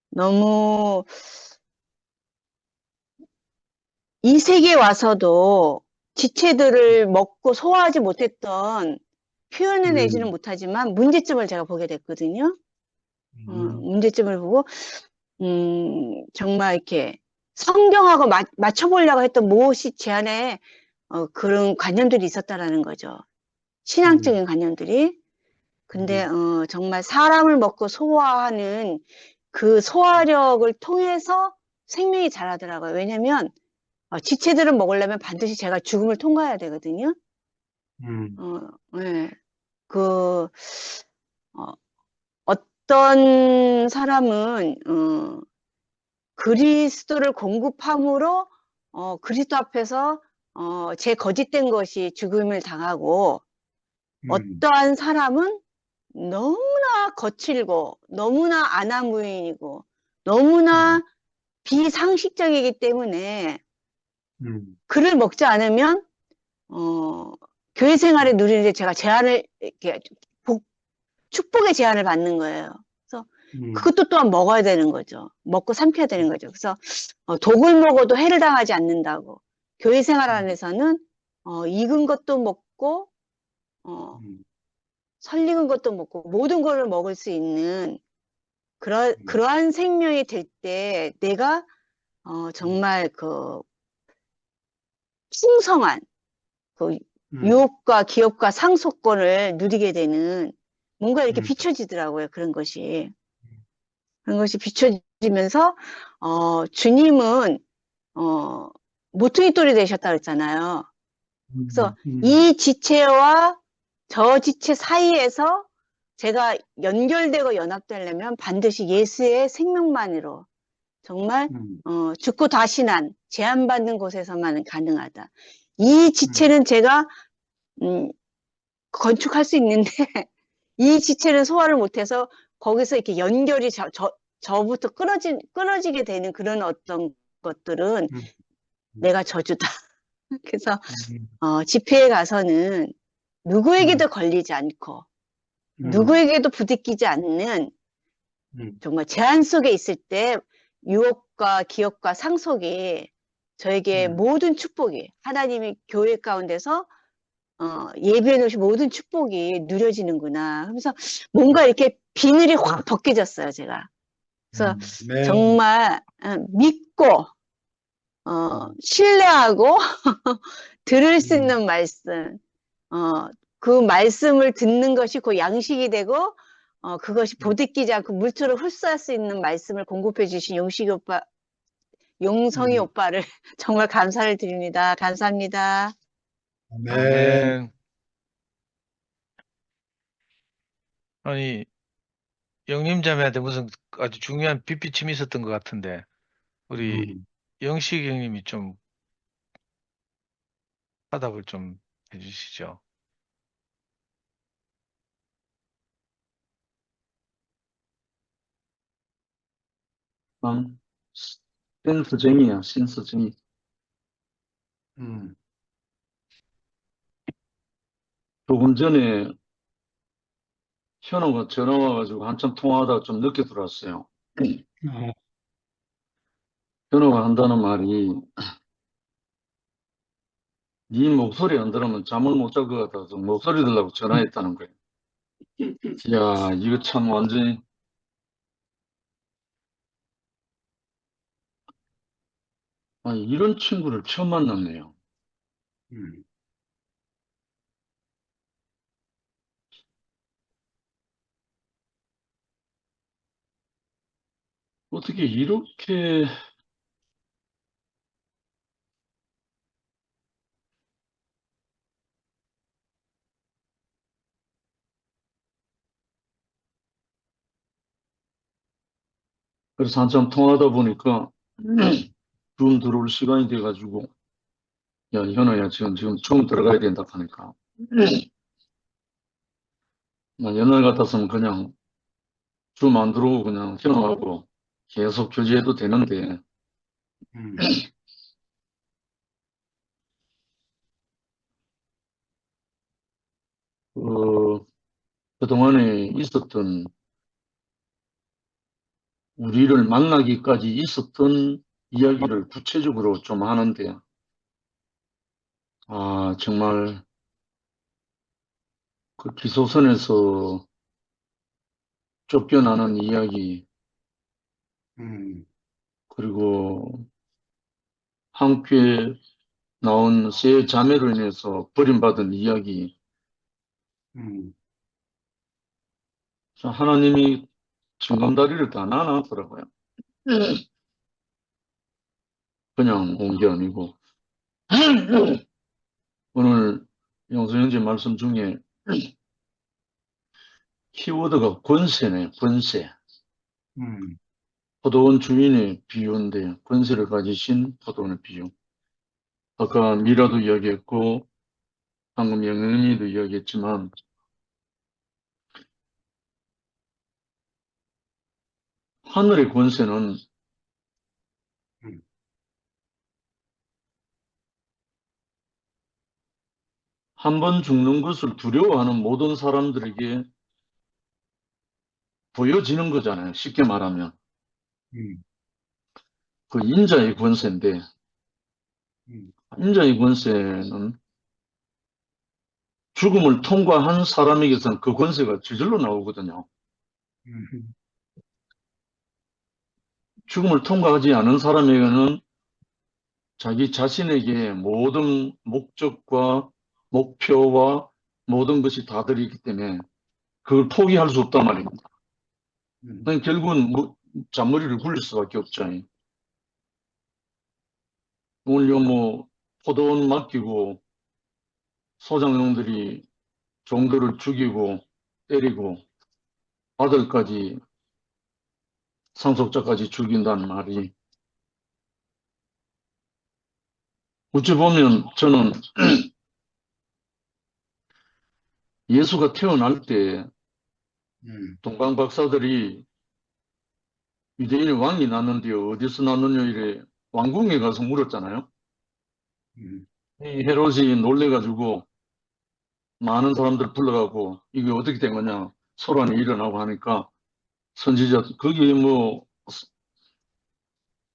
너무 이 세계에 와서도 지체들을 먹고 소화하지 못했던 표현해내지는 못하지만 문제점을 제가 보게 됐거든요. 문제점을 보고 정말 이렇게 성경하고 맞춰보려고 했던 무엇이 제 안에 그런 관념들이 있었다라는 거죠. 신앙적인 관념들이. 근데 정말 사람을 먹고 소화하는 그 소화력을 통해서 생명이 자라더라고요. 왜냐면 지체들을 먹으려면 반드시 제가 죽음을 통과해야 되거든요. 네. 그 어떤 사람은 그리스도를 공급함으로 그리스도 앞에서 제 거짓된 것이 죽음을 당하고 어떠한 사람은 너무나 거칠고 너무나 아나무인이고 너무나 비상식적이기 때문에 그를 먹지 않으면 교회 생활에 누리는데 제가 제한을 이렇게 축복의 제한을 받는 거예요. 그래서 그것도 또한 먹어야 되는 거죠. 먹고 삼켜야 되는 거죠. 그래서 독을 먹어도 해를 당하지 않는다고. 교회 생활 안에서는 익은 것도 먹고 설익은 것도 먹고 모든 것을 먹을 수 있는 그러한 생명이 될 때 내가 정말 그 풍성한 그 유업과 기업과 상속권을 누리게 되는 뭔가 이렇게 비춰지더라고요. 그런 것이 비춰지면서 주님은 모퉁이 돌이 되셨다 그랬잖아요. 그래서 이 지체와 저 지체 사이에서 제가 연결되고 연합되려면 반드시 예수의 생명만으로 정말 죽고 다시 난 제한받는 곳에서만 가능하다. 이 지체는 제가 건축할 수 있는데 이 지체는 소화를 못해서 거기서 이렇게 연결이 저부터 끊어지게 되는 그런 어떤 것들은 내가 저주다. 그래서 집회에 가서는 누구에게도 걸리지 않고 누구에게도 부딪히지 않는 정말 제한 속에 있을 때 유업과 기업과 상속이 저에게 모든 축복이 하나님이 교회 가운데서 예비해 놓으신 모든 축복이 누려지는구나 하면서 뭔가 이렇게 비늘이 확 벗겨졌어요, 제가. 그래서 네. 정말 믿고 신뢰하고 들을 수 있는 말씀, 그 말씀을 듣는 것이 그 양식이 되고 그것이 보드끼지 않고 물처럼 흡수할 수 있는 말씀을 공급해 주신 용성이 오빠를 정말 감사를 드립니다. 감사합니다. 네. 아멘. 아니, 영림자매한테 무슨 아주 중요한 빗비침이 있었던 것 같은데, 우리 영식 형님이 좀 화답을 좀 해주시죠. 센스쟁이야, 센스쟁이. 조금 전에 현호가 전화 와가지고 한참 통화하다가 좀 늦게 들어왔어요. 현호가 한다는 말이, 네 목소리 안 들으면 잠을 못 잘 것 같아서 목소리 들라고 전화했다는 거예요. 이야, 이거 참 완전히, 아니, 이런 친구를 처음 만났네요. 어떻게 이렇게 그래서 한참 통화하다 보니까 룸 들어올 시간이 돼가지고, 야, 현호야, 지금 처음 들어가야 된다 하니까. 나 옛날 같았으면 그냥 줌 안 들어오고 그냥 현호하고 계속 교제해도 되는데, 음, 그, 그동안에 있었던, 우리를 만나기까지 있었던 이야기를 구체적으로 좀 하는데, 아, 정말 그 기소선에서 쫓겨나는 이야기, 음, 그리고 함께 나온 세 자매로 인해서 버림받은 이야기, 음, 하나님이 징검다리를 다 나눴더라고요. 그냥 온 게 아니고. 오늘 영수 형제 말씀 중에 키워드가 권세네, 권세. 음, 포도원 주인의 비유인데, 권세를 가지신 포도원의 비유. 아까 미라도 이야기했고, 방금 영은이도 이야기했지만, 하늘의 권세는 음, 한 번 죽는 것을 두려워하는 모든 사람들에게 보여지는 거잖아요. 쉽게 말하면. 음, 그 인자의 권세인데, 음, 인자의 권세는 죽음을 통과한 사람에게서는 그 권세가 저절로 나오거든요. 음, 죽음을 통과하지 않은 사람에게는 자기 자신에게 모든 목적과 목표와 모든 것이 다 들어있기 때문에 그걸 포기할 수 없단 말입니다. 그러니까 결국은 잔머리를 굴릴 수밖에 없죠. 오늘 뭐 포도원 맡기고 소장농들이 종들을 죽이고 때리고 아들까지 상속자까지 죽인다는 말이 어찌 보면 저는 예수가 태어날 때 동방 박사들이 유대인의 왕이 났는데 어디서 났느냐 이래 왕궁에 가서 물었잖아요. 음, 이 헤롯이 놀래가지고 많은 사람들 불러가고 이게 어떻게 된 거냐 소란이 일어나고 하니까 선지자 거기 뭐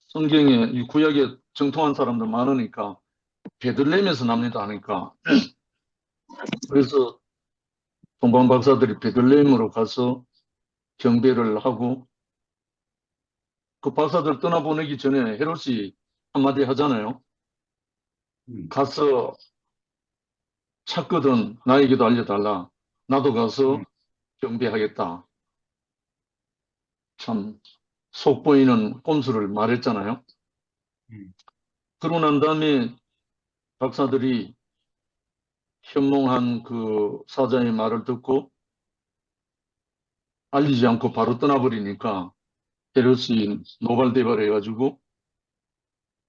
성경에 이 구약에 정통한 사람들 많으니까 베들레헴에서 납니다 하니까 그래서 동방 박사들이 베들레헴으로 가서 경배를 하고 그 박사들 떠나보내기 전에 헤롯이 한마디 하잖아요. 가서 찾거든 나에게도 알려달라. 나도 가서 경배하겠다. 참 속보이는 꼼수를 말했잖아요. 그러고 난 다음에 박사들이 현몽한 그 사자의 말을 듣고 알리지 않고 바로 떠나버리니까 헤롯이 노발대발해가지고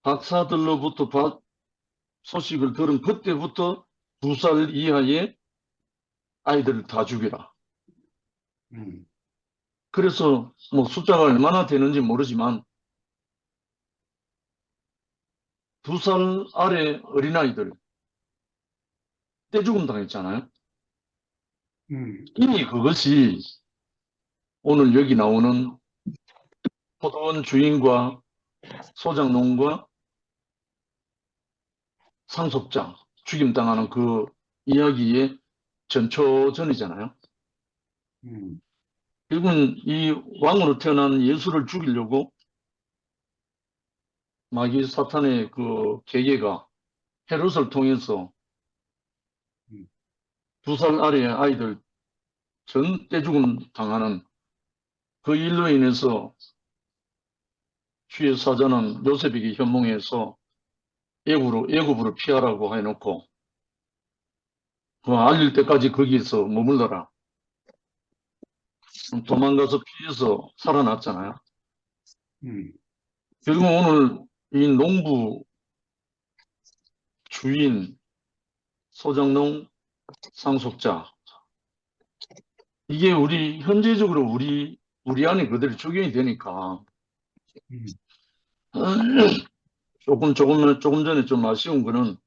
박사들로부터 소식을 들은 그때부터 2살 이하의 아이들을 다 죽여라. 그래서 뭐 숫자가 얼마나 되는지 모르지만 2살 아래 어린아이들 떼죽음 당했잖아요. 이미 그것이 오늘 여기 나오는 포도원 주인과 소장농과 상속자 죽임당하는 그 이야기의 전초전이잖아요. 결국은 이 왕으로 태어난 예수를 죽이려고 마귀 사탄의 그 계계가 헤롯을 통해서 2살 아래의 아이들 전 떼죽음 당하는 그 일로 인해서 주의 사자는 요셉에게 현몽해서 애굽으로 피하라고 해놓고 그 알릴 때까지 거기에서 머물러라. 도망가서 피해서 살아났잖아요. 음, 결국 오늘 이 농부, 주인, 소장농, 상속자, 이게 현재적으로 우리 안에 그대로 적용이 되니까, 음, 조금 전에 좀 아쉬운 거는,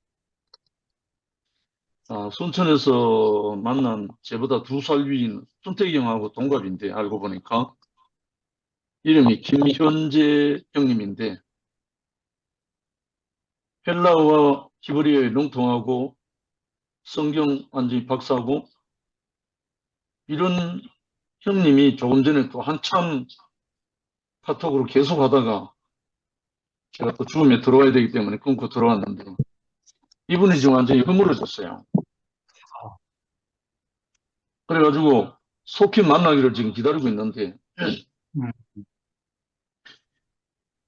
순천에서 만난 제보다 2살 위인 손태기 형하고 동갑인데, 알고 보니까, 이름이 김현재 형님인데, 헬라어와 히브리어에 능통하고, 성경 완전히 박사고, 이런 형님이 조금 전에 또 한참 카톡으로 계속 하다가 제가 또 죽음에 들어와야 되기 때문에 끊고 들어왔는데 이분이 지금 완전히 허물어졌어요. 그래가지고 속히 만나기를 지금 기다리고 있는데 음,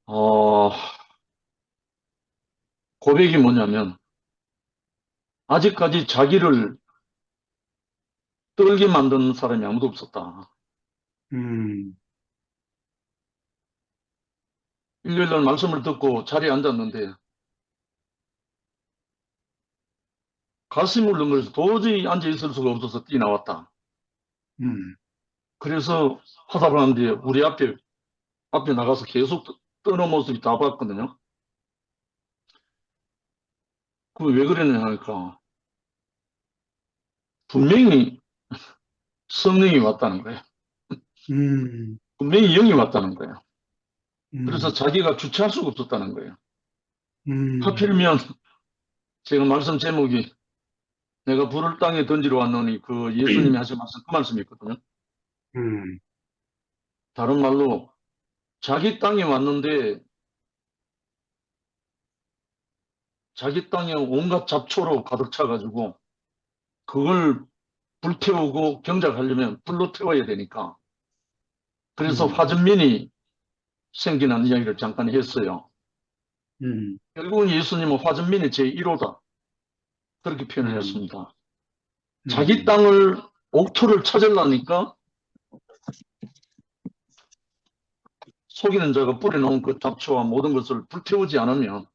어, 고백이 뭐냐면 아직까지 자기를 떨게 만드는 사람이 아무도 없었다. 음, 일요일날 말씀을 듣고 자리에 앉았는데 가슴이 울렁거려서 도저히 앉아있을 수가 없어서 뛰어나왔다. 음, 그래서 화답을 하는데 우리 앞에 나가서 계속 떠는 모습이 다 봤거든요. 그 왜 그러냐 하니까 분명히 성령이 왔다는 거예요. 음, 분명히 영이 왔다는 거예요. 음, 그래서 자기가 주체할 수가 없었다는 거예요. 음, 하필이면 제가 말씀 제목이 내가 불을 땅에 던지러 왔노니 그 예수님이 하신 말씀 그 말씀이 있거든요. 음, 다른 말로 자기 땅에 왔는데 자기 땅에 온갖 잡초로 가득 차가지고 그걸 불태우고 경작하려면 불로 태워야 되니까 그래서 화전민이 생기는 이야기를 잠깐 했어요. 결국은 예수님은 화전민의 제1호다. 그렇게 표현을 했습니다. 자기 땅을, 옥토를 찾으려니까 속이는 자가 뿌려놓은 그 잡초와 모든 것을 불태우지 않으면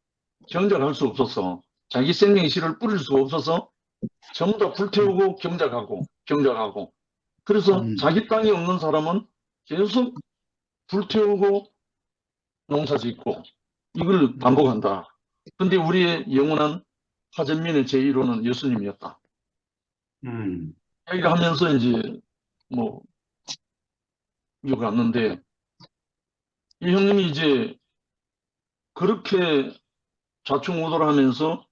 경작할 수 없어서 자기 생명의 씨를 뿌릴 수가 없어서 전부 다 불태우고 경작하고 그래서 자기 땅이 없는 사람은 계속 불태우고 농사 짓고 이걸 반복한다. 근데 우리의 영원한 화전민의 제1호는 예수님이었다. 얘기를 하면서 이제 뭐 이거 갔는데 이 형님이 이제 그렇게 좌충우돌 하면서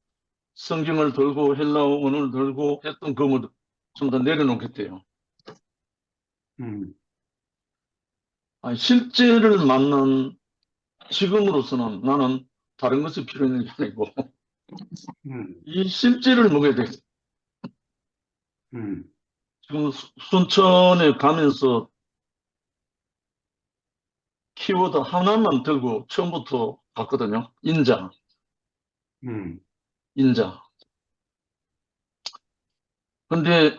성경을 들고 헬라어 원어를 들고 했던 그걸 전부 다 내려놓겠대요. 아니, 실제를 만난 지금으로서는 나는 다른 것이 필요 있는 게 아니고 이 실제를 먹어야 돼. 지금 순천에 가면서 키워드 하나만 들고 처음부터 갔거든요. 인자. 근데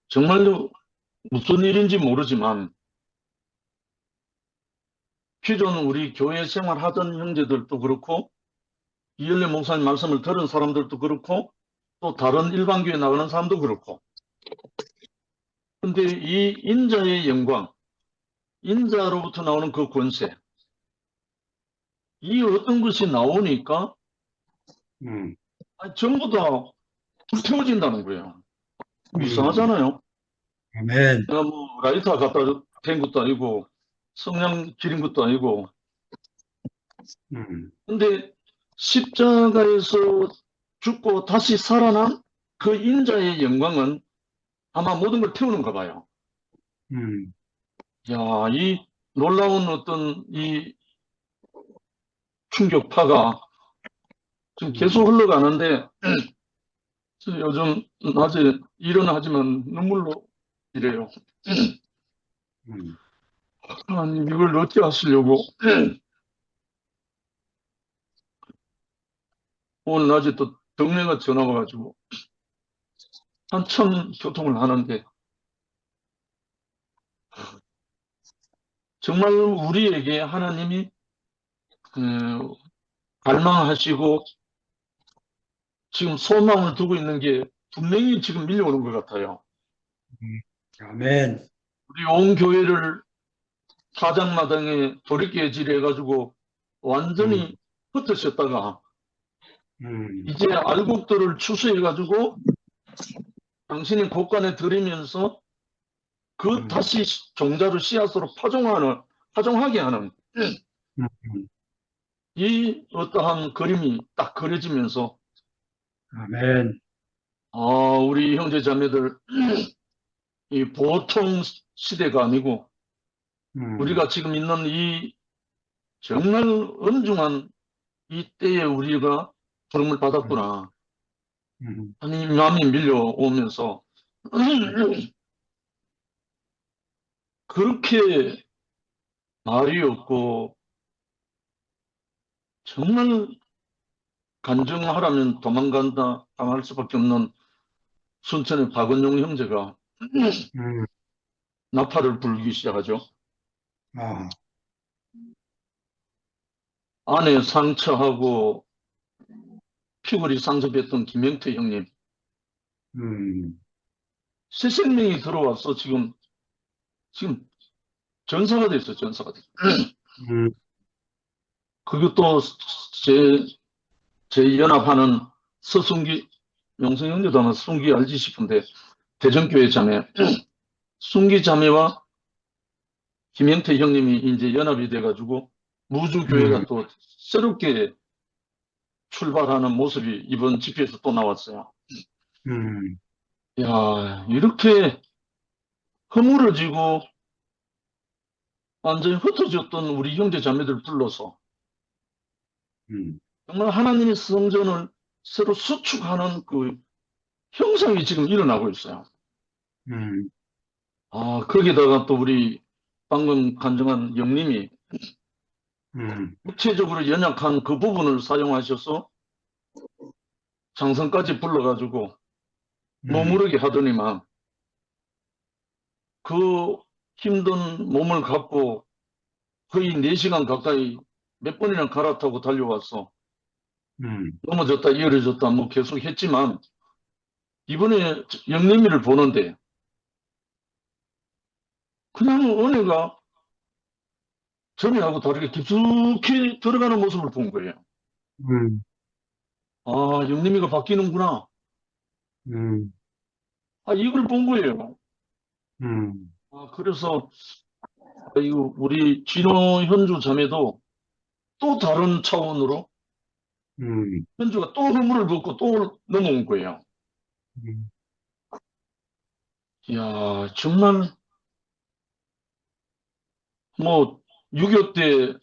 정말로 무슨 일인지 모르지만 기존 우리 교회 생활하던 형제들도 그렇고 이열래 목사님 말씀을 들은 사람들도 그렇고 또 다른 일반 교회 나가는 사람도 그렇고 근데 이 인자의 영광, 인자로부터 나오는 그 권세 이 어떤 것이 나오니까 전부 다 불태워진다는 거예요. 이상하잖아요. 아멘. 내가 뭐 라이터 갖다 댄 것도 아니고 성냥 기린 것도 아니고 근데 십자가에서 죽고 다시 살아난 그 인자의 영광은 아마 모든 걸 태우는가 봐요. 야, 이 놀라운 어떤 이 충격파가 지금 계속 흘러가는데 요즘 낮에 일어나지만 눈물로 이래요. 하나님 이걸 어떻게 하시려고 오늘 낮에 또 동네가 전화 와가지고 한참 교통을 하는데 정말 우리에게 하나님이 갈망하시고 지금 소망을 두고 있는 게 분명히 지금 밀려오는 것 같아요. 아멘. 우리 온 교회를 사장마당에 돌이켜질 해가지고 완전히 흩어졌다가 이제 알곡들을 추수해가지고 당신의 곳간에 들이면서 그 다시 종자를 씨앗으로 파종하게 하는 이 어떠한 그림이 딱 그려지면서 아멘. 우리 형제 자매들 이 보통 시대가 아니고 우리가 지금 있는 이 정말 엄중한 이 때에 우리가 부름을 받았구나. 하나님 마음이 밀려오면서 그렇게 말이 없고 정말 간증하라면 도망간다 당할 수밖에 없는 순천의 박은용 형제가 나팔을 불기 시작하죠. 아, 안에 상처하고 피골이 상접했던 김영태 형님 새 생명이 들어와서 지금 전사가 됐어요. 전사가 됐어요. 그것도 제 연합하는 서순기 영성 형제도 아마 순기 알지 싶은데 대전교회 자매 순기 자매와 김영태 형님이 이제 연합이 돼가지고 무주교회가 또 새롭게 출발하는 모습이 이번 집회에서 또 나왔어요. 야, 이렇게 허물어지고 완전히 흩어졌던 우리 형제 자매들 불러서 정말 하나님의 성전을 새로 수축하는 그 형상이 지금 일어나고 있어요. 거기다가 또 우리 방금 간증한 영님이 구체적으로 연약한 그 부분을 사용하셔서 장성까지 불러가지고 머무르게 하더니만 그 힘든 몸을 갖고 거의 4시간 가까이 몇 번이나 갈아타고 달려와서 넘어졌다 이어졌다 뭐 계속 했지만 이번에 영림이를 보는데 그냥 은혜가 전에하고 다르게 깊숙이 들어가는 모습을 본 거예요. 영림이가 바뀌는구나. 이걸 본 거예요. 그래서 이거 우리 진호 현주 자매도 또 다른 차원으로 현주가 또 허물을 벗고 또 넘어온 거예요. 이야, 정말 뭐 6.25 때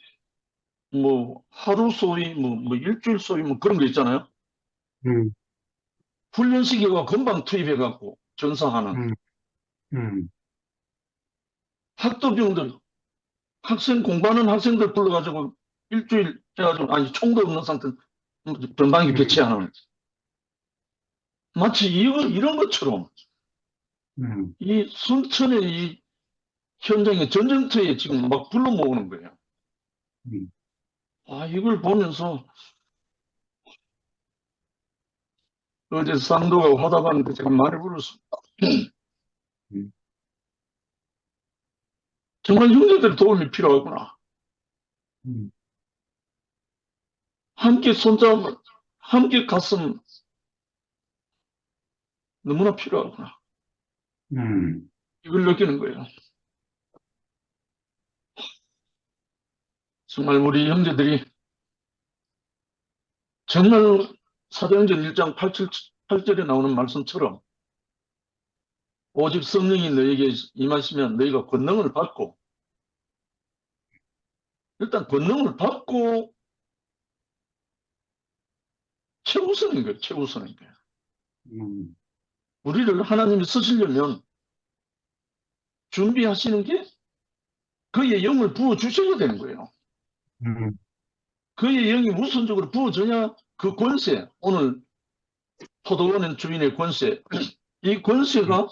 뭐 하루 소위 뭐 일주일 소위 뭐 그런 거 있잖아요. 훈련 시기가 금방 투입해갖고 전사하는 학도병들 학생 공부하는 학생들 불러가지고 일주일 해가지고 총도 없는 상태 전방위 배치하는 마치 이런 것처럼 이 순천의 이 현장의 전쟁터에 지금 막 불러 모으는 거예요. 이걸 보면서 어제 쌍도가 화답하는데 제가 많이 불렀습니다. 정말 형제들의 도움이 필요하구나. 함께 손잡아, 함께 가슴 너무나 필요하구나. 이걸 느끼는 거예요. 정말 우리 형제들이 정말 사도행전 1장 8절에 나오는 말씀처럼 오직 성령이 너에게 임하시면 너희가 권능을 받고 일단 권능을 받고 최우선인 거예요. 최우선인 거예요. 우리를 하나님이 쓰시려면 준비하시는 게 그의 영을 부어주셔야 되는 거예요. 그의 영이 우선적으로 부어져야 그 권세, 오늘 포도원의 주인의 권세, 이 권세가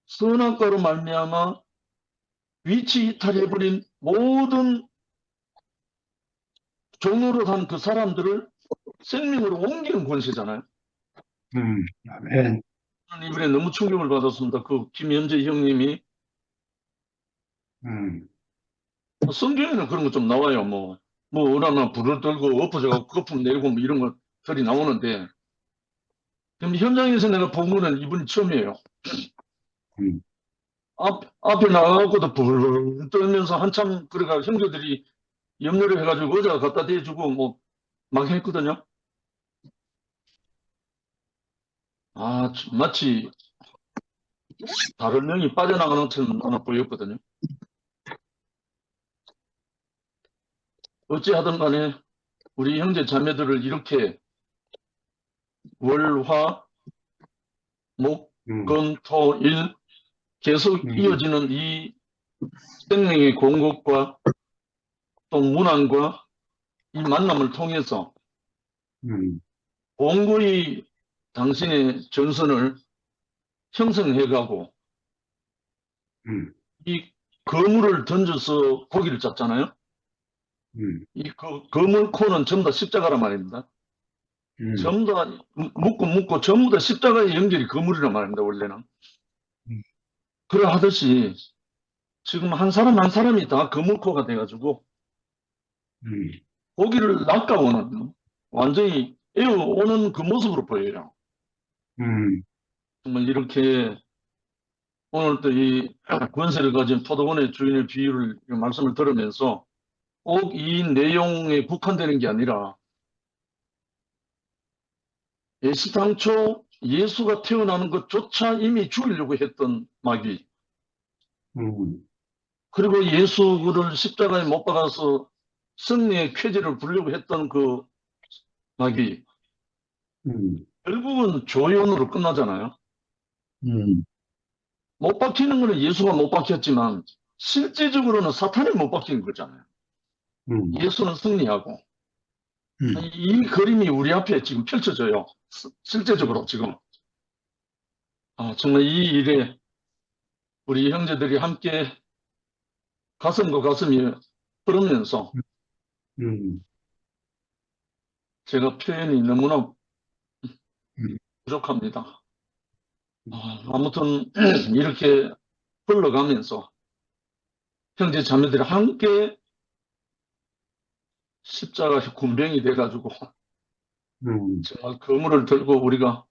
선악과로 말미암아 위치 이탈해버린 모든 종으로 산 그 사람들을 생명으로 옮기는 권세잖아요. 아멘. 저는 이번에 너무 충격을 받았습니다. 그 김현재 형님이 음, 성경에는 그런 거 좀 나와요. 뭐 어라나 불을 들고 엎어져가고 거품 내고 뭐 이런 것들이 나오는데, 그럼 현장에서 내가 본 거는 이번이 처음이에요. 음, 앞에 나가고도 불 떨면서 한참 그래가 형제들이 염려를 해가지고 의자 갖다 대주고 뭐 막 했거든요. 마치 다른 명이 빠져나가는 것처럼 나는 보였거든요. 어찌하든 간에 우리 형제 자매들을 이렇게 월, 화, 목, 음, 금, 토, 일 계속 이어지는 이 생명의 공급과 또 문안과 이 만남을 통해서 공고히 당신의 전선을 형성해가고 이 거물을 던져서 고기를 잡잖아요. 이 거물코는 전부 다 십자가란 말입니다. 전부 다 묶고 전부 다 십자가의 연결이 거물이란 말입니다. 원래는. 그러하듯이 지금 한 사람 한 사람이 다 거물코가 돼가지고 고기를 낚아오는, 완전히 에워오는 그 모습으로 보여요. 정말 이렇게 오늘 또 이 권세를 가진 포도원의 주인의 비유를 말씀을 들으면서 꼭 이 내용에 국한되는 게 아니라 애시당초 예수가 태어나는 것조차 이미 죽이려고 했던 마귀, 그리고 예수를 십자가에 못 박아서 승리의 쾌제를 부르려고 했던 그 마귀, 결국은 조연으로 끝나잖아요. 못 박히는 거는 예수가 못 박혔지만 실제적으로는 사탄이 못 박힌 거잖아요. 예수는 승리하고. 이 그림이 우리 앞에 지금 펼쳐져요. 실제적으로 지금. 정말 이 일에 우리 형제들이 함께 가슴과 가슴이 흐르면서 제가 표현이 너무나 부족합니다. 아무튼 이렇게 흘러가면서 형제 자매들이 함께 십자가 군병이 돼가지고 정말 거물을 들고 우리가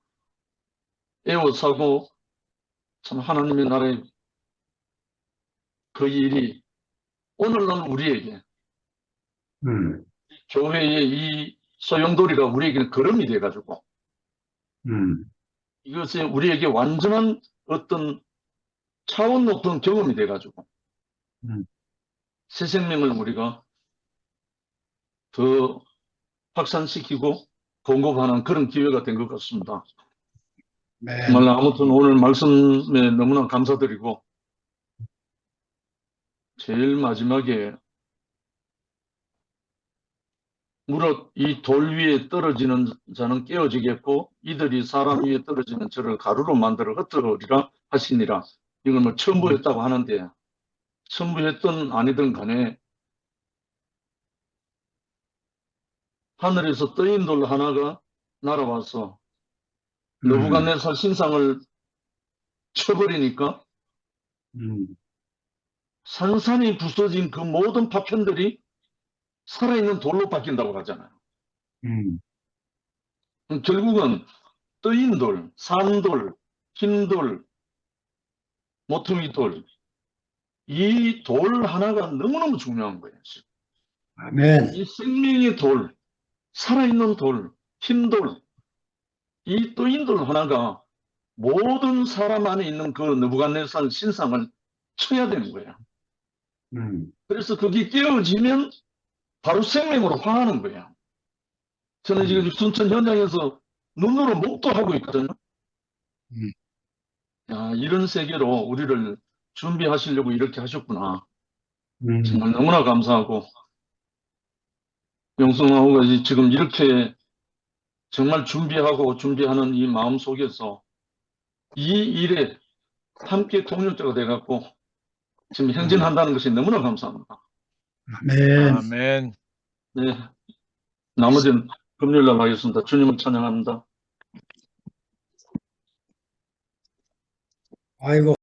에워싸고 참 하나님의 나라의 그 일이 오늘날 우리에게 교회의 이 소용돌이가 우리에게는 걸음이 돼가지고 이것이 우리에게 완전한 어떤 차원 높은 경험이 돼가지고 새 생명을 우리가 더 확산시키고 공급하는 그런 기회가 된 것 같습니다. 정말 아무튼 오늘 말씀에 너무나 감사드리고, 제일 마지막에 무릇 이 돌 위에 떨어지는 자는 깨어지겠고 이들이 사람 위에 떨어지는 저를 가루로 만들어 흩어리라 하시니라. 이걸 뭐 첨부했다고 하는데, 첨부했든 아니든 간에 하늘에서 떠인 돌 하나가 날아와서 느부갓네살 신상을 쳐버리니까 산산이 부서진 그 모든 파편들이 살아있는 돌로 바뀐다고 하잖아요. 결국은 떠인 돌, 산돌, 흰돌, 모퉁이 돌, 이 돌 하나가 너무너무 중요한 거예요. 아멘. 이 생명의 돌, 살아있는 돌, 흰돌, 이 떠인 돌 하나가 모든 사람 안에 있는 그 느부갓네살 신상을 쳐야 되는 거예요. 그래서 그게 깨어지면 바로 생명으로 화하는 거예요. 저는 지금 순천 현장에서 눈으로 목도하고 있거든요. 이런 세계로 우리를 준비하시려고 이렇게 하셨구나. 정말 너무나 감사하고, 영성하고가 지금 이렇게 정말 준비하는 이 마음 속에서 이 일에 함께 동력자가 돼갖고 지금 행진한다는 것이 너무나 감사합니다. 아멘. 아멘. 네. 나머지는 금요일날 하겠습니다. 주님을 찬양합니다. 아이고.